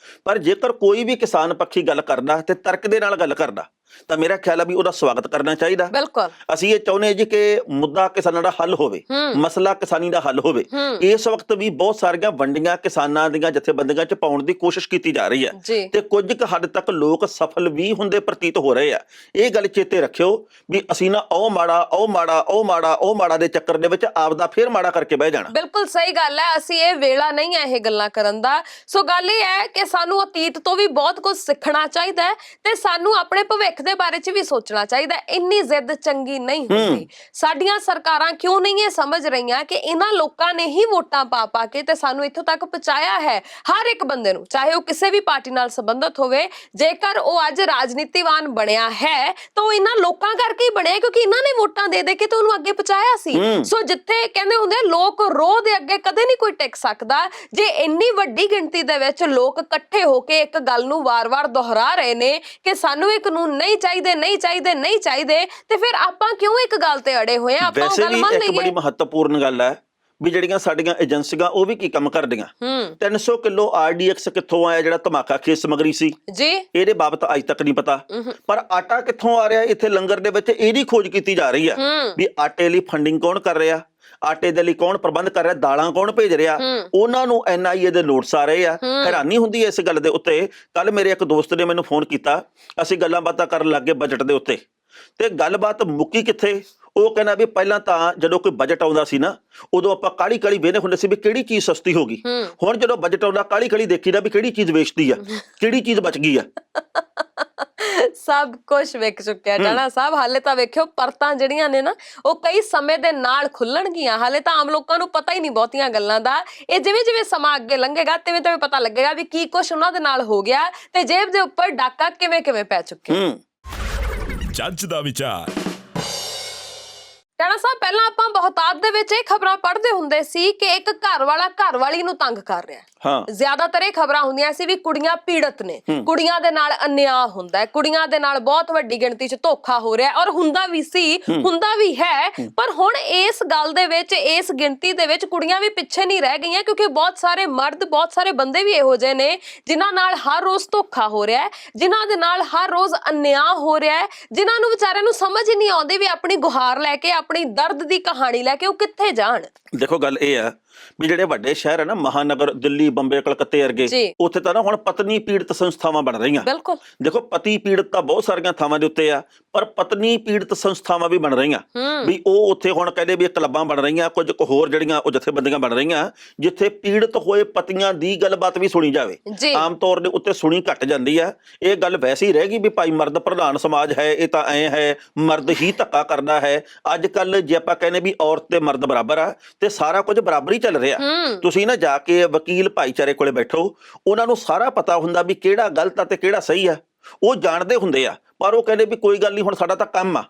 ਪਰ ਜੇਕਰ ਕੋਈ ਵੀ ਕਿਸਾਨ ਪੱਖੀ ਗੱਲ ਕਰਦਾ ਤੇ ਤਰਕ ਦੇ ਨਾਲ ਗੱਲ ਕਰਦਾ ਤਾਂ ਮੇਰਾ ਖਿਆਲ ਆ ਵੀ ਉਹਦਾ ਸਵਾਗਤ ਕਰਨਾ ਚਾਹੀਦਾ। ਬਿਲਕੁਲ ਅਸੀਂ ਇਹ ਚਾਹੁੰਦੇ ਜੀ ਕਿ ਮੁੱਦਾ ਕਿਸਾਨਾਂ ਦਾ ਹੱਲ ਹੋਵੇ, ਮਸਲਾ ਕਿਸਾਨੀ ਦਾ ਹੱਲ ਹੋਵੇ। ਇਸ ਵਕਤ ਵੀ ਬਹੁਤ ਸਾਰੀਆਂ ਵੰਡੀਆਂ ਕਿਸਾਨਾਂ ਦੀਆਂ ਜਥੇਬੰਦੀਆਂ ਚ ਪਾਉਣ ਦੀ ਕੋਸ਼ਿਸ਼ ਕੀਤੀ ਜਾ ਰਹੀ ਹੈ ਤੇ ਕੁਝ ਕੁ ਹੱਦ ਤੱਕ ਲੋਕ ਸਫਲ ਵੀ ਹੁੰਦੇ ਪ੍ਰਤੀਤ ਹੋ ਰਹੇ ਆ। ਇਹ ਗੱਲ ਚੇਤੇ ਰੱਖਿਓ ਵੀ ਅਸੀਂ ਨਾ ਉਹ ਮਾੜਾ ਉਹ ਮਾੜਾ ਉਹ ਮਾੜਾ ਉਹ ਮਾੜਾ ਦੇ ਚੱਕਰ ਦੇ ਵਿੱਚ ਆਪਦਾ ਫੇਰ ਮਾੜਾ ਕਰਕੇ ਬਹਿ ਜਾਣਾ। ਬਿਲਕੁਲ ਸਹੀ ਗੱਲ ਹੈ, ਅਸੀਂ ਇਹ ਵੇਲਾ ਨਹੀਂ ਹੈ ਇਹ ਗੱਲਾਂ ਕਰਨ ਦਾ। ਸੋ ਗੱਲ ਇਹ ਹੈ ਕਿ ਸਾਨੂੰ ਅਤੀਤ ਤੋਂ ਵੀ ਬਹੁਤ ਕੁਝ ਸਿੱਖਣਾ ਚਾਹੀਦਾ ਹੈ ਤੇ ਸਾਨੂੰ ਆਪਣੇ ਭਵਿੱਖ ਦੇ ਬਾਰੇ ਚ ਵੀ ਸੋਚਣਾ ਚਾਹੀਦਾ। ਇੰਨੀ ਜ਼ਿੱਦ ਚੰਗੀ ਨਹੀਂ ਹੁੰਦੀ। ਸਾਡੀਆਂ ਸਰਕਾਰਾਂ ਕਿਉਂ ਨਹੀਂ ਇਹ ਸਮਝ ਰਹੀਆਂ ਕਿ ਇਹਨਾਂ ਲੋਕਾਂ ਨੇ ਹੀ ਵੋਟਾਂ ਪਾ ਕੇ ਤੇ ਸਾਨੂੰ ਇੱਥੋਂ ਤੱਕ ਪਹੁੰਚਾਇਆ ਹੈ। ਹਰ ਇੱਕ ਬੰਦੇ ਨੂੰ, ਚਾਹੇ ਉਹ ਕਿਸੇ ਵੀ ਪਾਰਟੀ ਨਾਲ ਸੰਬੰਧਿਤ ਹੋਵੇ, ਜੇਕਰ ਉਹ ਅੱਜ ਰਾਜਨੀਤੀਵਾਨ ਬਣਿਆ ਹੈ ਤਾਂ ਉਹ ਇਹਨਾਂ ਲੋਕਾਂ ਕਰਕੇ ਹੀ ਬਣਿਆ, ਕਿਉਂਕਿ ਇਹਨਾਂ ਨੇ ਵੋਟਾਂ ਦੇ ਕੇ ਤੇ ਉਹਨੂੰ ਅੱਗੇ ਪਹੁੰਚਾਇਆ ਸੀ। ਸੋ ਜਿੱਥੇ ਕਹਿੰਦੇ ਹੁੰਦੇ ਲੋਕ ਰੋਹ ਦੇ ਅੱਗੇ ਕਦੇ ਨਹੀਂ ਕੋਈ ਟਿਕ ਸਕਦਾ, ਜੇ ਇੰਨੀ ਵੱਡੀ ਗਿਣਤੀ ਦੇ ਵਿੱਚ ਲੋਕ ਇਕੱਠੇ ਹੋ ਕੇ ਇੱਕ ਗੱਲ ਨੂੰ ਵਾਰ-ਵਾਰ ਦੁਹਰਾ ਰਹੇ ਨੇ ਕਿ ਸਾਨੂੰ ਇਹ ਕਾਨੂੰਨ ਨਹੀਂ ਚਾਹੀਦੇ ਨਹੀਂ ਚਾਹੀਦੇ ਨਹੀਂ ਚਾਹੀਦੇ, ਤੇ ਫਿਰ ਆਪਾਂ ਕਿਉਂ ਇੱਕ ਗੱਲ ਤੇ ਅੜੇ ਹੋਏ ਆ? ਆਪਾਂ ਉਹ ਗੱਲ ਮੰਨ ਲਈਏ। ਇੱਕ ਬੜੀ ਮਹੱਤਵਪੂਰਨ ਗੱਲ ਹੈ ਵੀ ਜਿਹੜੀਆਂ ਸਾਡੀਆਂ ਏਜੰਸੀਆਂ ਉਹ ਵੀ ਕੀ ਕੰਮ ਕਰਦੀਆਂ। 300 ਕਿਲੋ RDX ਕਿੱਥੋਂ ਆਇਆ ਜਿਹੜਾ ਧਮਾਕਾ ਖੇਸ ਸਮਗਰੀ ਸੀ ਜੀ, ਇਹਦੇ ਬਾਬਤ ਅੱਜ ਤੱਕ ਨਹੀਂ ਪਤਾ। ਪਰ ਆਟਾ ਕਿੱਥੋਂ ਆ ਰਿਹਾ ਇੱਥੇ ਲੰਗਰ ਦੇ ਵਿੱਚ, ਇਹਦੀ ਖੋਜ ਕੀਤੀ ਜਾ ਰਹੀ ਹੈ ਵੀ ਆਟੇ ਲਈ ਫੰਡਿੰਗ ਕੌਣ ਕਰ ਰਿਹਾ, ਆਟੇ ਦੇ ਲਈ ਕੌਣ ਪ੍ਰਬੰਧ ਕਰ ਰਿਹਾ, ਦਾਲਾਂ ਕੌਣ ਭੇਜ ਰਿਹਾ, ਉਹਨਾਂ ਨੂੰ NIA ਦੇ ਨੋਟਿਸ ਆ ਰਹੇ ਆ। ਹੈਰਾਨੀ ਹੁੰਦੀ ਹੈ ਇਸ ਗੱਲ ਦੇ ਉੱਤੇ। ਕੱਲ ਮੇਰੇ ਇੱਕ ਦੋਸਤ ਨੇ ਮੈਨੂੰ ਫੋਨ ਕੀਤਾ, ਅਸੀਂ ਗੱਲਾਂ ਬਾਤਾਂ ਕਰਨ ਲੱਗ ਗਏ ਬਜਟ ਦੇ ਉੱਤੇ, ਤੇ ਗੱਲਬਾਤ ਮੁੱਕੀ ਕਿੱਥੇ? ਉਹ ਕਹਿੰਦਾ ਵੀ ਪਹਿਲਾਂ ਤਾਂ ਜਦੋਂ ਕੋਈ ਬਜਟ ਆਉਂਦਾ ਸੀ ਨਾ, ਉਦੋਂ ਆਪਾਂ ਕਾਲੀ ਕਾਲੀ ਵੇਖਦੇ ਹੁੰਦੇ ਸੀ ਵੀ ਕਿਹੜੀ ਚੀਜ਼ ਸਸਤੀ ਹੋ ਗਈ। ਹੁਣ ਜਦੋਂ ਬਜਟ ਆਉਂਦਾ ਕਾਲੀ ਕਾਲੀ ਦੇਖੀਦਾ ਵੀ ਕਿਹੜੀ ਚੀਜ਼ ਵੇਚਦੀ ਆ, ਕਿਹੜੀ ਚੀਜ਼ ਬਚ ਗਈ ਆ। ਸਭ ਕੁਝ ਵਿਕ ਚੁੱਕਿਆ ਟਾਣਾ ਸਾਹਿਬ। ਹਾਲੇ ਤਾਂ ਵੇਖਿਓ ਪਰਤਾਂ ਜਿਹੜੀਆਂ ਨੇ ਨਾ ਉਹ ਕਈ ਸਮੇਂ ਦੇ ਨਾਲ ਖੁੱਲਣਗੀਆਂ। ਹਾਲੇ ਤਾਂ ਆਮ ਲੋਕਾਂ ਨੂੰ ਪਤਾ ਹੀ ਨਹੀਂ ਬਹੁਤੀਆਂ ਗੱਲਾਂ ਦਾ। ਇਹ ਜਿਵੇਂ ਜਿਵੇਂ ਸਮਾਂ ਅੱਗੇ ਲੰਘੇਗਾ ਤਿਵੇਂ ਤਿਵੇਂ ਪਤਾ ਲੱਗੇਗਾ ਵੀ ਕੀ ਕੁਝ ਉਹਨਾਂ ਦੇ ਨਾਲ ਹੋ ਗਿਆ ਤੇ ਜੇਬ ਦੇ ਉੱਪਰ ਡਾਕਾ ਕਿਵੇਂ ਕਿਵੇਂ ਪੈ ਚੁੱਕਿਆ। ਜੱਜ ਦਾ ਵਿਚਾਰ। ਟਾਣਾ ਸਾਹਿਬ, ਪਹਿਲਾਂ ਆਪਾਂ ਬਹੁਤਾਤ ਦੇ ਵਿੱਚ ਇਹ ਖਬਰਾਂ ਪੜ੍ਹਦੇ ਹੁੰਦੇ ਸੀ ਕਿ ਇੱਕ ਘਰ ਵਾਲਾ ਘਰ ਵਾਲੀ ਨੂੰ ਤੰਗ ਕਰ ਰਿਹਾ। ਜ਼ਿਆਦਾਤਰ ਇਹ ਖਬਰਾਂ ਹੁੰਦੀਆਂ ਸੀ ਵੀ ਕੁੜੀਆਂ ਪੀੜਤ ਨੇ, ਕੁੜੀਆਂ ਦੇ ਨਾਲ ਅਨਿਆਂ ਹੁੰਦਾ ਹੈ, ਕੁੜੀਆਂ ਦੇ ਨਾਲ ਬਹੁਤ ਵੱਡੀ ਗਿਣਤੀ 'ਚ ਧੋਖਾ ਹੋ ਰਿਹਾ, ਔਰ ਹੁੰਦਾ ਵੀ ਸੀ, ਹੁੰਦਾ ਵੀ ਹੈ। ਪਰ ਹੁਣ ਇਸ ਗੱਲ ਦੇ ਵਿੱਚ, ਇਸ ਗਿਣਤੀ ਦੇ ਵਿੱਚ ਕੁੜੀਆਂ ਵੀ ਪਿੱਛੇ ਨਹੀਂ ਰਹਿ ਗਈਆਂ, ਕਿਉਂਕਿ ਬਹੁਤ ਸਾਰੇ ਮਰਦ, ਬਹੁਤ ਸਾਰੇ ਬੰਦੇ ਵੀ ਇਹੋ ਜਿਹੇ ਨੇ ਜਿਨ੍ਹਾਂ ਨਾਲ ਹਰ ਰੋਜ਼ ਧੋਖਾ ਹੋ ਰਿਹਾ ਹੈ, ਜਿਨ੍ਹਾਂ ਦੇ ਨਾਲ ਹਰ ਰੋਜ਼ ਅਨਿਆਂ ਹੋ ਰਿਹਾ ਹੈ, ਜਿਨ੍ਹਾਂ ਨੂੰ ਵਿਚਾਰਿਆਂ ਨੂੰ ਸਮਝ ਹੀ ਨਹੀਂ ਆਉਂਦੀ ਵੀ ਆਪਣੀ ਗੁਹਾਰ ਲੈ ਕੇ, ਆਪਣੀ ਦਰਦ ਦੀ ਕਹਾਣੀ ਲੈ ਕੇ ਉਹ ਕਿੱਥੇ ਜਾਣ। ਦੇਖੋ ਗੱਲ ਇਹ ਆ ਵੀ ਜਿਹੜੇ ਵੱਡੇ ਸ਼ਹਿਰ ਹੈ ਨਾ, ਮਹਾਨਗਰ, ਦਿੱਲੀ, ਬੰਬੇ, ਕਲਕੱਤੇ ਵਰਗੇ, ਉੱਥੇ ਤਾਂ ਨਾ ਹੁਣ ਪਤਨੀ ਪੀੜਤ ਸੰਸਥਾਵਾਂ ਬਣ ਰਹੀਆਂ। ਬਿਲਕੁਲ। ਦੇਖੋ ਪਤੀ ਪੀੜਤ ਤਾਂ ਬਹੁਤ ਸਾਰੀਆਂ ਥਾਵਾਂ ਦੇ ਉੱਤੇ ਆ, ਪਰ ਪਤਨੀ ਪੀੜਤ ਸੰਸਥਾਵਾਂ ਵੀ ਬਣ ਰਹੀਆਂ ਵੀ ਉਹ ਉੱਥੇ ਹੁਣ ਕਹਿੰਦੇ ਵੀ ਕਲੱਬਾਂ ਬਣ ਰਹੀਆਂ, ਕੁਝ ਹੋਰ ਜਿਹੜੀਆਂ ਉਹ ਜਥੇਬੰਦੀਆਂ ਬਣ ਰਹੀਆਂ ਜਿੱਥੇ ਪੀੜਤ ਹੋਏ ਪਤੀਆਂ ਦੀ ਗੱਲਬਾਤ ਵੀ ਸੁਣੀ ਜਾਵੇ। ਆਮ ਤੌਰ ਦੇ ਉੱਤੇ ਸੁਣੀ ਘੱਟ ਜਾਂਦੀ ਆ। ਇਹ ਗੱਲ ਵੈਸੇ ਹੀ ਰਹਿ ਗਈ ਵੀ ਭਾਈ ਮਰਦ ਪ੍ਰਧਾਨ ਸਮਾਜ ਹੈ, ਇਹ ਤਾਂ ਐ ਹੈ, ਮਰਦ ਹੀ ਧੱਕਾ ਕਰਦਾ ਹੈ। ਅੱਜ ਕੱਲ ਜੇ ਆਪਾਂ ਕਹਿੰਦੇ ਵੀ ਔਰਤ ਤੇ ਮਰਦ ਬਰਾਬਰ ਆ ਤੇ ਸਾਰਾ ਕੁਝ ਬਰਾਬਰ ਹੀ ਚੱਲ ਰਿਹਾ। ਤੁਸੀਂ ਨਾ ਜਾ ਕੇ ਵਕੀਲ ਭਾਈਚਾਰੇ ਕੋਲੇ ਬੈਠੋ, ਉਹਨਾਂ ਨੂੰ ਸਾਰਾ ਪਤਾ ਹੁੰਦਾ ਵੀ ਕਿਹੜਾ ਗਲਤ ਆ ਤੇ ਕਿਹੜਾ ਸਹੀ ਆ, ਉਹ ਜਾਣਦੇ ਹੁੰਦੇ ਆ। ਪਰ ਉਹ ਕਹਿੰਦੇ ਵੀ ਕੋਈ ਗੱਲ ਨਹੀਂ, ਹੁਣ ਸਾਡਾ ਤਾਂ ਕੰਮ ਆ,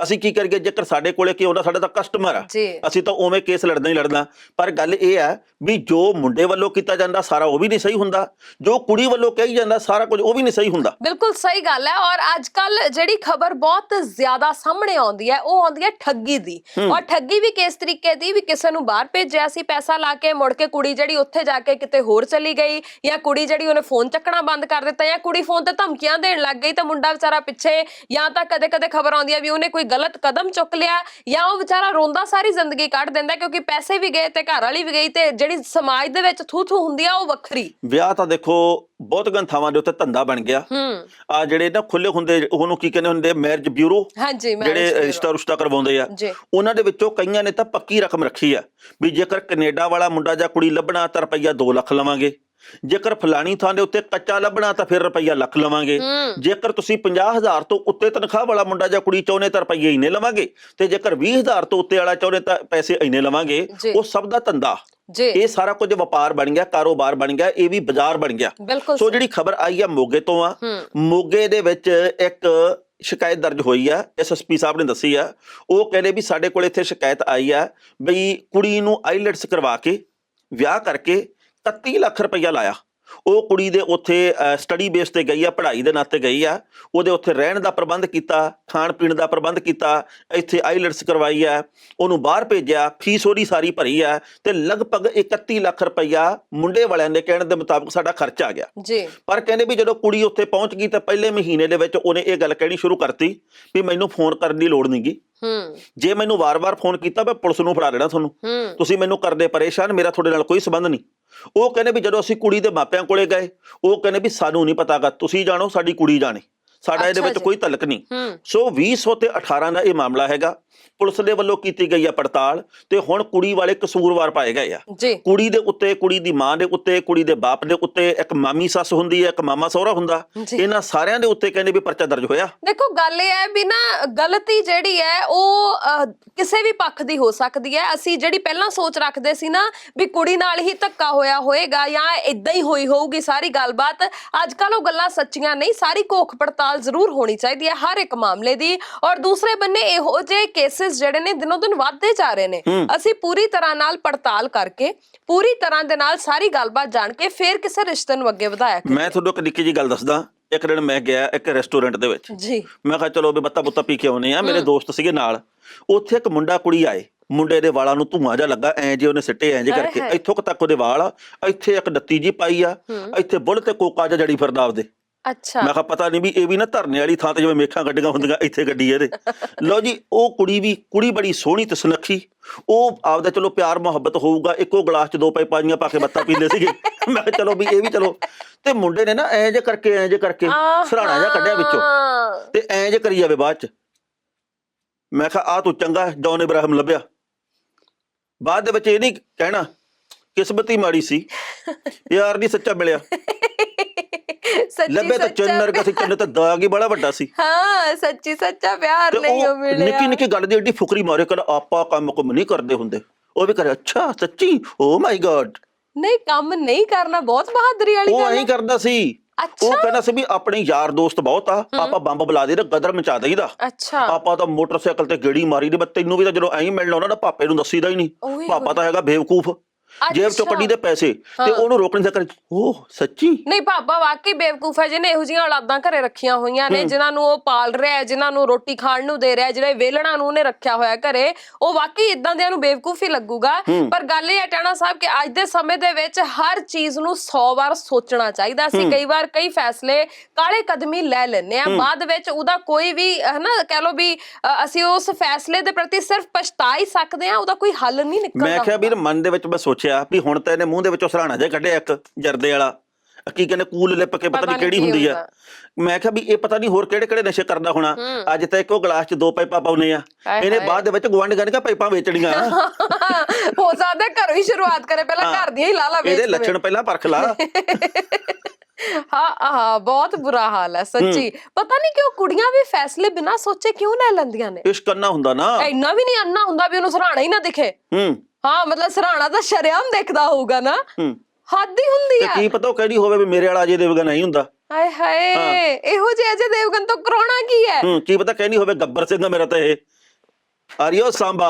ਅਸੀਂ ਕੀ ਕਰੀਏ, ਜੇਕਰ ਸਾਡੇ ਕੋਲੇ ਕੀ ਆਉਂਦਾ, ਸਾਡਾ ਤਾਂ ਕਸਟਮਰ ਆ, ਅਸੀਂ ਤਾਂ ਉਵੇਂ ਕੇਸ ਲੜਨਾ ਹੀ ਲੜਨਾ। ਪਰ ਗੱਲ ਇਹ ਆ ਵੀ ਜੋ ਮੁੰਡੇ ਵੱਲੋਂ ਕੀਤਾ ਜਾਂਦਾ ਸਾਰਾ ਉਹ ਵੀ ਨਹੀਂ ਸਹੀ ਹੁੰਦਾ, ਜੋ ਕੁੜੀ ਵੱਲੋਂ ਕਹੀ ਜਾਂਦਾ ਸਾਰਾ ਕੁਝ ਉਹ ਵੀ ਨਹੀਂ ਸਹੀ ਹੁੰਦਾ। ਬਿਲਕੁਲ ਸਹੀ ਗੱਲ ਹੈ। ਔਰ ਅੱਜ ਕੱਲ ਜਿਹੜੀ ਖਬਰ ਬਹੁਤ ਜ਼ਿਆਦਾ ਸਾਹਮਣੇ ਆਉਂਦੀ ਹੈ ਉਹ ਆਉਂਦੀ ਹੈ ਠੱਗੀ ਦੀ। ਔਰ ਠੱਗੀ ਵੀ ਕਿਸ ਤਰੀਕੇ ਦੀ, ਵੀ ਕਿਸੇ ਨੂੰ ਬਾਹਰ ਭੇਜਿਆ ਸੀ ਪੈਸਾ ਲਾ ਕੇ, ਮੁੜ ਕੇ ਕੁੜੀ ਜਿਹੜੀ ਉੱਥੇ ਜਾ ਕੇ ਕਿਤੇ ਹੋਰ ਚਲੀ ਗਈ, ਜਾਂ ਕੁੜੀ ਜਿਹੜੀ ਉਹਨੇ ਫੋਨ ਚੱਕਣਾ ਬੰਦ ਕਰ ਦਿੱਤਾ, ਜਾਂ ਕੁੜੀ ਫੋਨ ਤੇ ਧਮਕੀਆਂ ਦੇਣ ਲੱਗ ਗਈ ਤਾਂ ਮੁੰਡਾ ਵਿਚਾਰਾ ਪਿੱਛੇ, ਜਾਂ ਤਾਂ ਕਦੇ ਕਦੇ ਖਬਰ ਆਉਂਦੀ ਹੈ ਵੀ ਉਹਨੇ ਕੋਈ ਗਲਤ ਕਦਮ ਚੁੱਕ ਲਿਆ, ਜਾਂ ਉਹ ਵਿਚਾਰਾ ਰੋਂਦਾ ਸਾਰੀ ਜ਼ਿੰਦਗੀ ਕੱਢ ਦਿੰਦਾ ਕਿਉਂਕਿ ਪੈਸੇ ਵੀ ਗਏ ਤੇ ਘਰ ਵਾਲੀ ਵੀ ਗਈ, ਤੇ ਜਿਹੜੀ ਸਮਾਜ ਦੇ ਵਿੱਚ ਥੂ ਥੂ ਹੁੰਦੀ ਆ ਉਹ ਵੱਖਰੀ। ਵਿਆਹ ਤਾਂ ਦੇਖੋ ਬਹੁਤ ਥਾਵਾਂ ਦੇ ਉੱਤੇ ਧੰਦਾ ਬਣ ਗਿਆ। ਆ ਜਿਹੜੇ ਨਾ ਖੁੱਲੇ ਹੁੰਦੇ, ਉਹਨੂੰ ਕੀ ਕਹਿੰਦੇ ਹੁੰਦੇ, ਮੈਰਿਜ ਬਿਊਰੋ, ਜਿਹੜੇ ਰਿਸ਼ਤਾ ਰੁਸ਼ਤਾ ਕਰਵਾਉਂਦੇ ਆ, ਉਹਨਾਂ ਦੇ ਵਿੱਚੋਂ ਕਈਆਂ ਨੇ ਤਾਂ ਪੱਕੀ ਰਕਮ ਰੱਖੀ ਆ ਵੀ ਜੇਕਰ ਕੈਨੇਡਾ ਵਾਲਾ ਮੁੰਡਾ ਜਾਂ ਕੁੜੀ ਲੱਭਣਾ ਤਾਂ ਰੁਪਈਆ 2 ਲੱਖ ਲਵਾਂਗੇ, ਜੇਕਰ ਫਲਾਣੀ ਥਾਂ ਦੇ ਉੱਤੇ ਕੱਚਾ ਲੱਭਣਾ ਤਾਂ ਫਿਰ ਰੁਪਈਆ ਲੱਖ ਲਵਾਂਗੇ, ਜੇਕਰ ਤੁਸੀਂ 50,000 ਤੋਂ ਉੱਤੇ ਤਨਖਾਹ ਵਾਲਾ ਮੁੰਡਾ ਜਾਂ ਕੁੜੀ ਚਾਹੁੰਦੇ ਤਾਂ ਰੁਪਈਏ ਇੰਨੇ ਲਵਾਂਗੇ, ਤੇ ਜੇਕਰ 20,000 ਤੋਂ ਉੱਤੇ ਵਾਲਾ ਚਾਹੁੰਦੇ ਤਾਂ ਪੈਸੇ ਇੰਨੇ ਲਵਾਂਗੇ। ਉਹ ਸਭ ਦਾ ਧੰਦਾ, ਇਹ ਸਾਰਾ ਕੁਝ ਵਪਾਰ ਬਣ ਗਿਆ, ਕਾਰੋਬਾਰ ਬਣ ਗਿਆ, ਇਹ ਵੀ ਬਾਜ਼ਾਰ ਬਣ ਗਿਆ। ਸੋ ਜਿਹੜੀ ਖਬਰ ਆਈ ਆ ਮੋਗੇ ਤੋਂ ਆ, ਮੋਗੇ ਦੇ ਵਿੱਚ ਇੱਕ ਸ਼ਿਕਾਇਤ ਦਰਜ ਹੋਈ ਆ, SSP ਸਾਹਿਬ ਨੇ ਦੱਸੀ ਆ। ਉਹ ਕਹਿੰਦੇ ਵੀ ਸਾਡੇ ਕੋਲ ਇੱਥੇ ਸ਼ਿਕਾਇਤ ਆਈ ਆ ਬਈ ਕੁੜੀ ਨੂੰ ਆਈਲੈਟਸ ਕਰਵਾ ਕੇ ਵਿਆਹ ਕਰਕੇ 31 ਲੱਖ ਰੁਪਈਆ ਲਾਇਆ। ਉਹ ਕੁੜੀ ਦੇ ਉੱਥੇ ਸਟੱਡੀ ਬੇਸ ਤੇ ਗਈ ਆ, ਪੜ੍ਹਾਈ ਦੇ ਨਾਤੇ ਗਈ ਆ, ਉਹਦੇ ਉੱਥੇ ਰਹਿਣ ਦਾ ਪ੍ਰਬੰਧ ਕੀਤਾ, ਖਾਣ ਪੀਣ ਦਾ ਪ੍ਰਬੰਧ ਕੀਤਾ, ਇੱਥੇ ਆਈਲੈਟਸ ਕਰਵਾਈ ਆ, ਉਹਨੂੰ ਬਾਹਰ ਭੇਜਿਆ, ਫੀਸ ਉਹਦੀ ਸਾਰੀ ਭਰੀ ਆ ਤੇ ਲਗਭਗ 31 ਲੱਖ ਰੁਪਈਆ ਮੁੰਡੇ ਵਾਲਿਆਂ ਦੇ ਕਹਿਣ ਦੇ ਮੁਤਾਬਕ ਸਾਡਾ ਖਰਚ ਆ ਗਿਆ ਜੀ। ਪਰ ਕਹਿੰਦੇ ਵੀ ਜਦੋਂ ਕੁੜੀ ਉੱਥੇ ਪਹੁੰਚ ਗਈ ਤਾਂ ਪਹਿਲੇ ਮਹੀਨੇ ਦੇ ਵਿੱਚ ਉਹਨੇ ਇਹ ਗੱਲ ਕਹਿਣੀ ਸ਼ੁਰੂ ਕਰਤੀ ਵੀ ਮੈਨੂੰ ਫੋਨ ਕਰਨ ਦੀ ਲੋੜ ਨਹੀਂਗੀ, ਜੇ ਮੈਨੂੰ ਵਾਰ-ਵਾਰ ਫੋਨ ਕੀਤਾ ਮੈਂ ਪੁਲਿਸ ਨੂੰ ਫੜਾ ਦੇਣਾ ਤੁਹਾਨੂੰ, ਤੁਸੀਂ ਮੈਨੂੰ ਕਰਦੇ ਪਰੇਸ਼ਾਨ, ਮੇਰਾ ਤੁਹਾਡੇ ਨਾਲ ਕੋਈ ਸੰਬੰਧ ਨਹੀਂ। ਉਹ ਕਹਿੰਦੇ ਵੀ ਜਦੋਂ ਅਸੀਂ ਕੁੜੀ ਦੇ ਮਾਪਿਆਂ ਕੋਲੇ ਗਏ ਉਹ ਕਹਿੰਦੇ ਵੀ ਸਾਨੂੰ ਨਹੀਂ ਪਤਾਗਾ, ਤੁਸੀਂ ਜਾਣੋ, ਸਾਡੀ ਕੁੜੀ ਜਾਣੇ, ਸਾਡਾ ਇਹਦੇ ਵਿੱਚ ਕੋਈ ਤਲਕ ਨਹੀਂ। ਸੋ 2018 ਦਾ ਇਹ ਮਾਮਲਾ ਹੈਗਾ, ਪੁਲਿਸ ਦੇ ਵੱਲੋਂ ਕੀਤੀ ਗਈ ਆ ਪੜਤਾਲ ਤੇ ਹੁਣ ਕੁੜੀ ਵਾਲੇ ਕਸੂਰਵਾਰ ਪਾਏ ਗਏ ਆ। ਕੁੜੀ ਦੇ ਉੱਤੇ, ਕੁੜੀ ਦੀ ਮਾਂ ਦੇ ਉੱਤੇ, ਕੁੜੀ ਦੇ ਬਾਪ ਦੇ ਉੱਤੇ, ਇੱਕ ਮਾਮੀ ਸੱਸ ਹੁੰਦੀ ਹੈ, ਇੱਕ ਮਾਮਾ ਸਹੁਰਾ ਹੁੰਦਾ, ਇਹਨਾਂ ਸਾਰਿਆਂ ਦੇ ਉੱਤੇ ਕਹਿੰਦੇ ਵੀ ਪਰਚਾ ਦਰਜ ਹੋਇਆ। ਦੇਖੋ ਗੱਲ ਇਹ ਹੈ ਵੀ ਨਾ ਗਲਤੀ ਜਿਹੜੀ ਹੈ ਉਹ ਕਿਸੇ ਵੀ ਪੱਖ ਦੀ ਹੋ ਸਕਦੀ ਹੈ। ਅਸੀਂ ਜਿਹੜੀ ਪਹਿਲਾਂ ਸੋਚ ਰੱਖਦੇ ਸੀ ਨਾ ਵੀ ਕੁੜੀ ਨਾਲ ਹੀ ਧੱਕਾ ਹੋਇਆ ਹੋਏਗਾ ਜਾਂ ਇਦਾਂ ਹੀ ਹੋਈ ਹੋਊਗੀ ਸਾਰੀ ਗੱਲਬਾਤ, ਅੱਜ ਕੱਲ ਉਹ ਗੱਲਾਂ ਸੱਚੀਆਂ ਨਹੀਂ। ਸਾਰੀ ਘੋਖ ਪੜਤਾਲ ਜ਼ਰੂਰ ਹੋਣੀ ਚਾਹੀਦੀ ਹੈ ਹਰ ਇੱਕ ਮਾਮਲੇ ਦੀ। ਔਰ ਦੂਸਰੇ ਬੰਨੇ ਇਹੋ ਜਿਹੇ ਕੇਸਿਸ ਜਿਹੜੇ ਨੇ ਦਿਨੋਂ ਦਿਨ ਵੱਧਦੇ ਜਾ ਰਹੇ ਨੇ, ਅਸੀਂ ਪੂਰੀ ਤਰ੍ਹਾਂ ਨਾਲ ਪੜਤਾਲ ਕਰਕੇ, ਪੂਰੀ ਤਰ੍ਹਾਂ ਦੇ ਨਾਲ ਸਾਰੀ ਗੱਲਬਾਤ ਜਾਣ ਕੇ ਫਿਰ ਕਿਸੇ ਰਿਸ਼ਤੇ ਨੂੰ ਅੱਗੇ ਵਧਾਇਆ। ਮੈਂ ਤੁਹਾਨੂੰ ਇੱਕ ਨਿੱਕੀ ਜਿਹੀ ਗੱਲ ਦੱਸਦਾ। ਇੱਕ ਦਿਨ ਮੈਂ ਗਿਆ ਇੱਕ ਰੈਸਟੋਰੈਂਟ ਦੇ ਵਿੱਚ ਜੀ, ਮੈਂ ਕਿਹਾ ਚਲੋ ਵੀ ਬੱਤਾ ਬੁੱਤਾ ਪੀ ਕੇ ਆਉਨੇ ਆ, ਮੇਰੇ ਦੋਸਤ ਸੀਗੇ ਨਾਲ। ਉੱਥੇ ਇੱਕ ਮੁੰਡਾ ਕੁੜੀ ਆਏ, ਮੁੰਡੇ ਦੇ ਵਾਲਾਂ ਨੂੰ ਧੂਆਂ ਜਿਹਾ ਲੱਗਾ, ਐਂ ਜੇ ਉਹਨੇ ਸਿੱਟੇ ਐਂ ਜੇ ਕਰਕੇ, ਇੱਥੋਂ ਤੱਕ ਉਹਦੇ ਵਾਲ ਆ, ਇੱਥੇ ਇੱਕ ਡੱਤੀ ਜੀ ਪਾਈ ਆ, ਇੱਥੇ ਬੁੱਲ ਤੇ ਕੋਕਾ ਜਿਹਾ ਜੜੀ ਫਿਰਦਾ ਆਪਦੇ। ਅੱਛਾ, ਮੈਂ ਕਿਹਾ ਪਤਾ ਨਹੀਂ ਵੀ ਇਹ ਵੀ ਨਾ ਧਰਨੇ ਵਾਲੀ ਥਾਂ ਤੇ ਜਿਵੇਂ ਮੇਖਾਂ ਗੱਡੀਆਂ ਹੁੰਦੀਆਂ ਇੱਥੇ ਗੱਡੀ ਇਹਦੇ। ਲਓ ਜੀ, ਉਹ ਕੁੜੀ ਬੜੀ ਸੋਹਣੀ ਤੇ ਸੁਨੱਖੀ, ਉਹ ਆਪਦਾ ਚਲੋ ਪਿਆਰ ਮੁਹੱਬਤ ਹੋਊਗਾ, ਇੱਕੋ ਗਲਾਸ 'ਚ 2 ਪਾਈਆਂ ਪਾ ਕੇ ਬੱਤਾ ਪੀਂਦੇ ਸੀਗੇ। ਮੈਂ ਕਿਹਾ ਚਲੋ ਵੀ ਇਹ ਵੀ ਚਲੋ, ਤੇ ਮੁੰਡੇ ਨੇ ਨਾ ਐਂ ਜੇ ਕਰਕੇ ਸਰਾਣਾ ਜਿਹਾ ਕੱਢਿਆ ਵਿੱਚੋਂ ਤੇ ਐਂ ਜੇ ਕਰੀ ਜਾਵੇ ਬਾਅਦ 'ਚ। ਮੈਂ ਕਿਹਾ ਆ ਤੂੰ ਚੰਗਾ ਜੌਨ ਇਬਰਾਹਿਮ ਲੱਭਿਆ। ਬਾਅਦ ਦੇ ਵਿੱਚ ਇਹ ਨਹੀਂ ਕਹਿਣਾ ਕਿਸਮਤ ਹੀ ਮਾੜੀ ਸੀ, ਯਾਰ ਨਹੀਂ ਸੱਚਾ ਮਿਲਿਆ। ਲੱਭੇ ਤਾਂ ਚੰਨ ਵਰਗਾ ਸੀ, ਚੰਨ ਤਾਂ ਦਾਗ ਹੀ ਬੜਾ ਵੱਡਾ ਸੀ। ਹਾਂ, ਸੱਚੀ ਸੱਚਾ ਪਿਆਰ ਨਹੀਂ ਮਿਲਿਆ। ਨਿੱਕੀ ਨਿੱਕੀ ਗੱਲ ਦੀ ਏਡੀ ਫੁਕਰੀ ਮਾਰੇ, ਕਹਿੰਦਾ ਆਪਾਂ ਕੰਮ ਕੁਮ ਨਹੀਂ ਕਰਦੇ ਹੁੰਦੇ। ਉਹ ਵੀ ਕਰੇ ਅੱਛਾ ਸੱਚੀ, ਓ ਮਾਈ ਗॉड। ਨਹੀਂ, ਕੰਮ ਨਹੀਂ ਕਰਨਾ ਬਹੁਤ ਬਹਾਦਰੀ ਵਾਲੀ ਗੱਲ ਹੈ। ਉਹ ਐਂ ਕਰਦਾ ਸੀ। ਉਹ ਕਹਿੰਦਾ ਸੀ ਵੀ ਆਪਣੇ ਯਾਰ ਦੋਸਤ ਬਹੁਤ ਆ, ਆਪਾਂ ਬੰਬ ਬੁਲਾ ਦੇ, ਗਦਰ ਮਚਾ ਦੇਈਦਾ। ਆਪਾਂ ਤਾਂ ਮੋਟਰਸਾਈਕਲ ਤੇ ਗੇੜੀ ਮਾਰੀ ਦੀ। ਤੈਨੂੰ ਵੀ ਤਾਂ ਜਦੋਂ ਐਂ ਮਿਲਣਾ ਉਹਨਾਂ ਦਾ ਪਾਪੇ ਨੂੰ ਦੱਸੀਦਾ ਹੀ ਨਹੀਂ। ਪਾਪਾ ਤਾਂ ਹੈਗਾ ਬੇਵਕੂਫ, ਜੇਬ ਚੋਂ ਕੱਢੀ ਦੇ ਪੈਸੇ ਤੇ ਉਹਨੂੰ ਰੋਕ ਨਹੀਂ ਸਕਦਾ। ਉਹ ਸੱਚੀ ਨਹੀਂ, ਪਾਪਾ ਵਾਕਈ ਬੇਵਕੂਫ ਹੈ, ਜਿਹਨੇ ਇਹੋ ਜਿਹੀਆਂ ਔਲਾਦਾਂ ਘਰੇ ਰੱਖੀਆਂ ਹੋਈਆਂ ਨੇ, ਜਿਨ੍ਹਾਂ ਨੂੰ ਉਹ ਪਾਲ ਰਿਹਾ ਹੈ, ਜਿਨ੍ਹਾਂ ਨੂੰ ਰੋਟੀ ਖਾਣ ਨੂੰ ਦੇ ਰਿਹਾ, ਜਿਹੜੇ ਵੇਲਣਾ ਨੂੰ ਉਹਨੇ ਰੱਖਿਆ ਹੋਇਆ ਘਰੇ, ਉਹ ਵਾਕਈ ਇਦਾਂ ਦਿਆਂ ਨੂੰ ਬੇਵਕੂਫ ਹੀ ਲੱਗੂਗਾ। ਪਰ ਗੱਲ ਇਹ ਹੈ ਟਾਣਾ ਸਾਹਿਬ ਕਿ ਅੱਜ ਦੇ ਸਮੇਂ ਦੇ ਵਿੱਚ ਹਰ ਚੀਜ਼ ਨੂੰ 100 ਵਾਰ ਸੋਚਣਾ ਚਾਹੀਦਾ। ਅਸੀਂ ਕਈ ਵਾਰ ਕਈ ਫੈਸਲੇ ਕਾਲੇ ਕਦਮੀ ਲੈ ਲੈਂਦੇ ਆ, ਬਾਅਦ ਵਿੱਚ ਉਹਦਾ ਕੋਈ ਵੀ ਹਨਾ ਕਹਿ ਲਓ ਵੀ ਅਸੀਂ ਉਸ ਫੈਸਲੇ ਦੇ ਪ੍ਰਤੀ ਸਿਰਫ ਪਛਤਾ ਹੀ ਸਕਦੇ ਆ, ਉਹਦਾ ਕੋਈ ਹੱਲ ਨਹੀਂ ਨਿਕਲਦਾ। ਮੈਂ ਕਿਹਾ ਵੀਰ ਮਨ ਦੇ ਵਿੱਚ ਮੈਂ ਸੋਚਿਆ ਵੀ ਹੁਣ ਤਾਂ ਇਹਨੇ ਮੂੰਹ ਦੇ ਵਿੱਚੋਂ ਸਰਾਣਾ ਜਿਹਾ ਕੱਢਿਆ ਇੱਕ ਜਰਦੇ ਵਾਲਾ, ਕੀ ਕਹਿੰਦੇ ਕੂਲ ਲਿਪ ਕੇ, ਪਤਾ ਨਹੀਂ ਕਿਹੜੀ ਹੁੰਦੀ ਆ। ਮੈਂ ਕਿਹਾ ਵੀ ਇਹ ਪਤਾ ਨਹੀਂ ਹੋਰ ਕਿਹੜੇ ਕਿਹੜੇ ਨਸ਼ੇ ਕਰਦਾ ਹੋਣਾ। ਅੱਜ ਤਾਂ ਇੱਕੋ ਗਲਾਸ 'ਚ 2 ਪਾਈਪਾਂ ਪਾਉਨੇ ਆ, ਇਹਨੇ ਬਾਅਦ ਦੇ ਵਿੱਚ ਗੁਆਂਢੀਆਂ ਦੀਆਂ ਪਾਈਪਾਂ ਵੇਚਣੀਆਂ। ਹੋ ਸਕਦਾ ਘਰੋਂ ਹੀ ਸ਼ੁਰੂਆਤ ਕਰੇ, ਪਹਿਲਾਂ ਘਰ ਦੀਆਂ ਹੀ ਲਾ ਲਾ, ਇਹਦੇ ਲੱਛਣ ਪਹਿਲਾਂ ਪਰਖ ਲਾ। ਹਾਂ, ਬਹੁਤ ਬੁਰਾ ਹਾਲ ਹੈ ਸੱਚੀ। ਪਤਾ ਨਹੀਂ ਕਿਉਂ ਕੁੜੀਆਂ ਵੀ ਫੈਸਲੇ ਬਿਨਾਂ ਸੋਚੇ ਕਿਉਂ ਲੈ ਲੈਂਦੀਆਂ ਨੇ। ਇਸ਼ਕ ਕਰਨਾ ਹੁੰਦਾ ਨਾ, ਇੰਨਾ ਵੀ ਨਹੀਂ ਅੰਨਾ ਹੁੰਦਾ ਵੀ ਉਹਨੂੰ ਸਰਾਣਾ ਹੀ ਨਾ ਦਿਖੇ। ਹਾਂ, ਮਤਲਬ ਸਰਾਣਾ ਤਾਂ ਸ਼ਰੇਆਮ ਦੇਖਦਾ ਹੋਊਗਾ ਨਾ, ਹੱਦ ਹੀ ਹੁੰਦੀ ਆ। ਕੀ ਪਤਾ ਉਹ ਕਿਹੜੀ ਹੋਵੇ ਵੀ ਮੇਰੇ ਵਾਲਾ ਅਜੇ ਦੇਵਗਨ ਨਹੀਂ ਹੁੰਦਾ। ਹਾਏ ਹਾਏ, ਇਹੋ ਜਿਹੇ ਅਜੇ ਦੇਵਗਨ ਤੋਂ ਕਰਾਉਣਾ ਕੀ ਹੈ। ਕੀ ਪਤਾ ਕਹਿੰਦੀ ਹੋਵੇ ਗੱਬਰ ਸਿੰਘ ਮੇਰਾ ਤਾਂ ਇਹ ਆਰੀਓ ਸਾਂਬਾ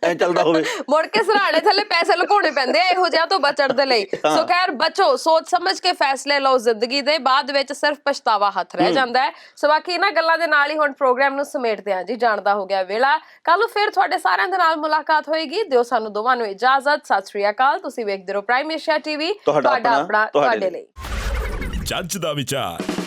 ਐ ਚੱਲਦਾ ਹੋਵੇ। ਮੁੜ ਕੇ ਸਰਾਣੇ ਥੱਲੇ ਪੈਸੇ ਲੁਕਾਉਣੇ ਪੈਂਦੇ ਆ ਇਹੋ ਜਿਹਾ ਤੋਂ ਬਚਣ ਦੇ ਲਈ। ਸੋ ਖੈਰ ਬਚੋ, ਸੋਚ ਸਮਝ ਕੇ ਫੈਸਲੇ ਲਓ ਜ਼ਿੰਦਗੀ ਦੇ, ਬਾਅਦ ਵਿੱਚ ਸਿਰਫ ਪਛਤਾਵਾ ਹੱਥ ਰਹਿ ਜਾਂਦਾ ਹੈ। ਸੋ ਬਾਕੀ ਇਹਨਾਂ ਗੱਲਾਂ ਦੇ ਨਾਲ ਹੀ ਹੁਣ ਪ੍ਰੋਗਰਾਮ ਨੂੰ ਸਮੇਟਦੇ ਹਾਂ ਜੀ, ਜਾਣਦਾ ਹੋ ਗਿਆ ਵੇਲਾ। ਕੱਲ ਨੂੰ ਫਿਰ ਤੁਹਾਡੇ ਸਾਰਿਆਂ ਦੇ ਨਾਲ ਮੁਲਾਕਾਤ ਹੋਏਗੀ। ਦਿਓ ਸਾਨੂੰ ਦੋਵਾਂ ਨੂੰ ਇਜਾਜ਼ਤ। ਸਤਿ ਸ਼੍ਰੀ ਅਕਾਲ। ਤੁਸੀਂ ਵੇਖਦੇ ਰਹੋ ਪ੍ਰਾਈਮ ਏਸ਼ੀਆ ਟੀਵੀ, ਤੁਹਾਡਾ ਆਪਣਾ ਤੁਹਾਡੇ ਲਈ। ਜੱਜ ਦਾ ਵਿਚਾਰ।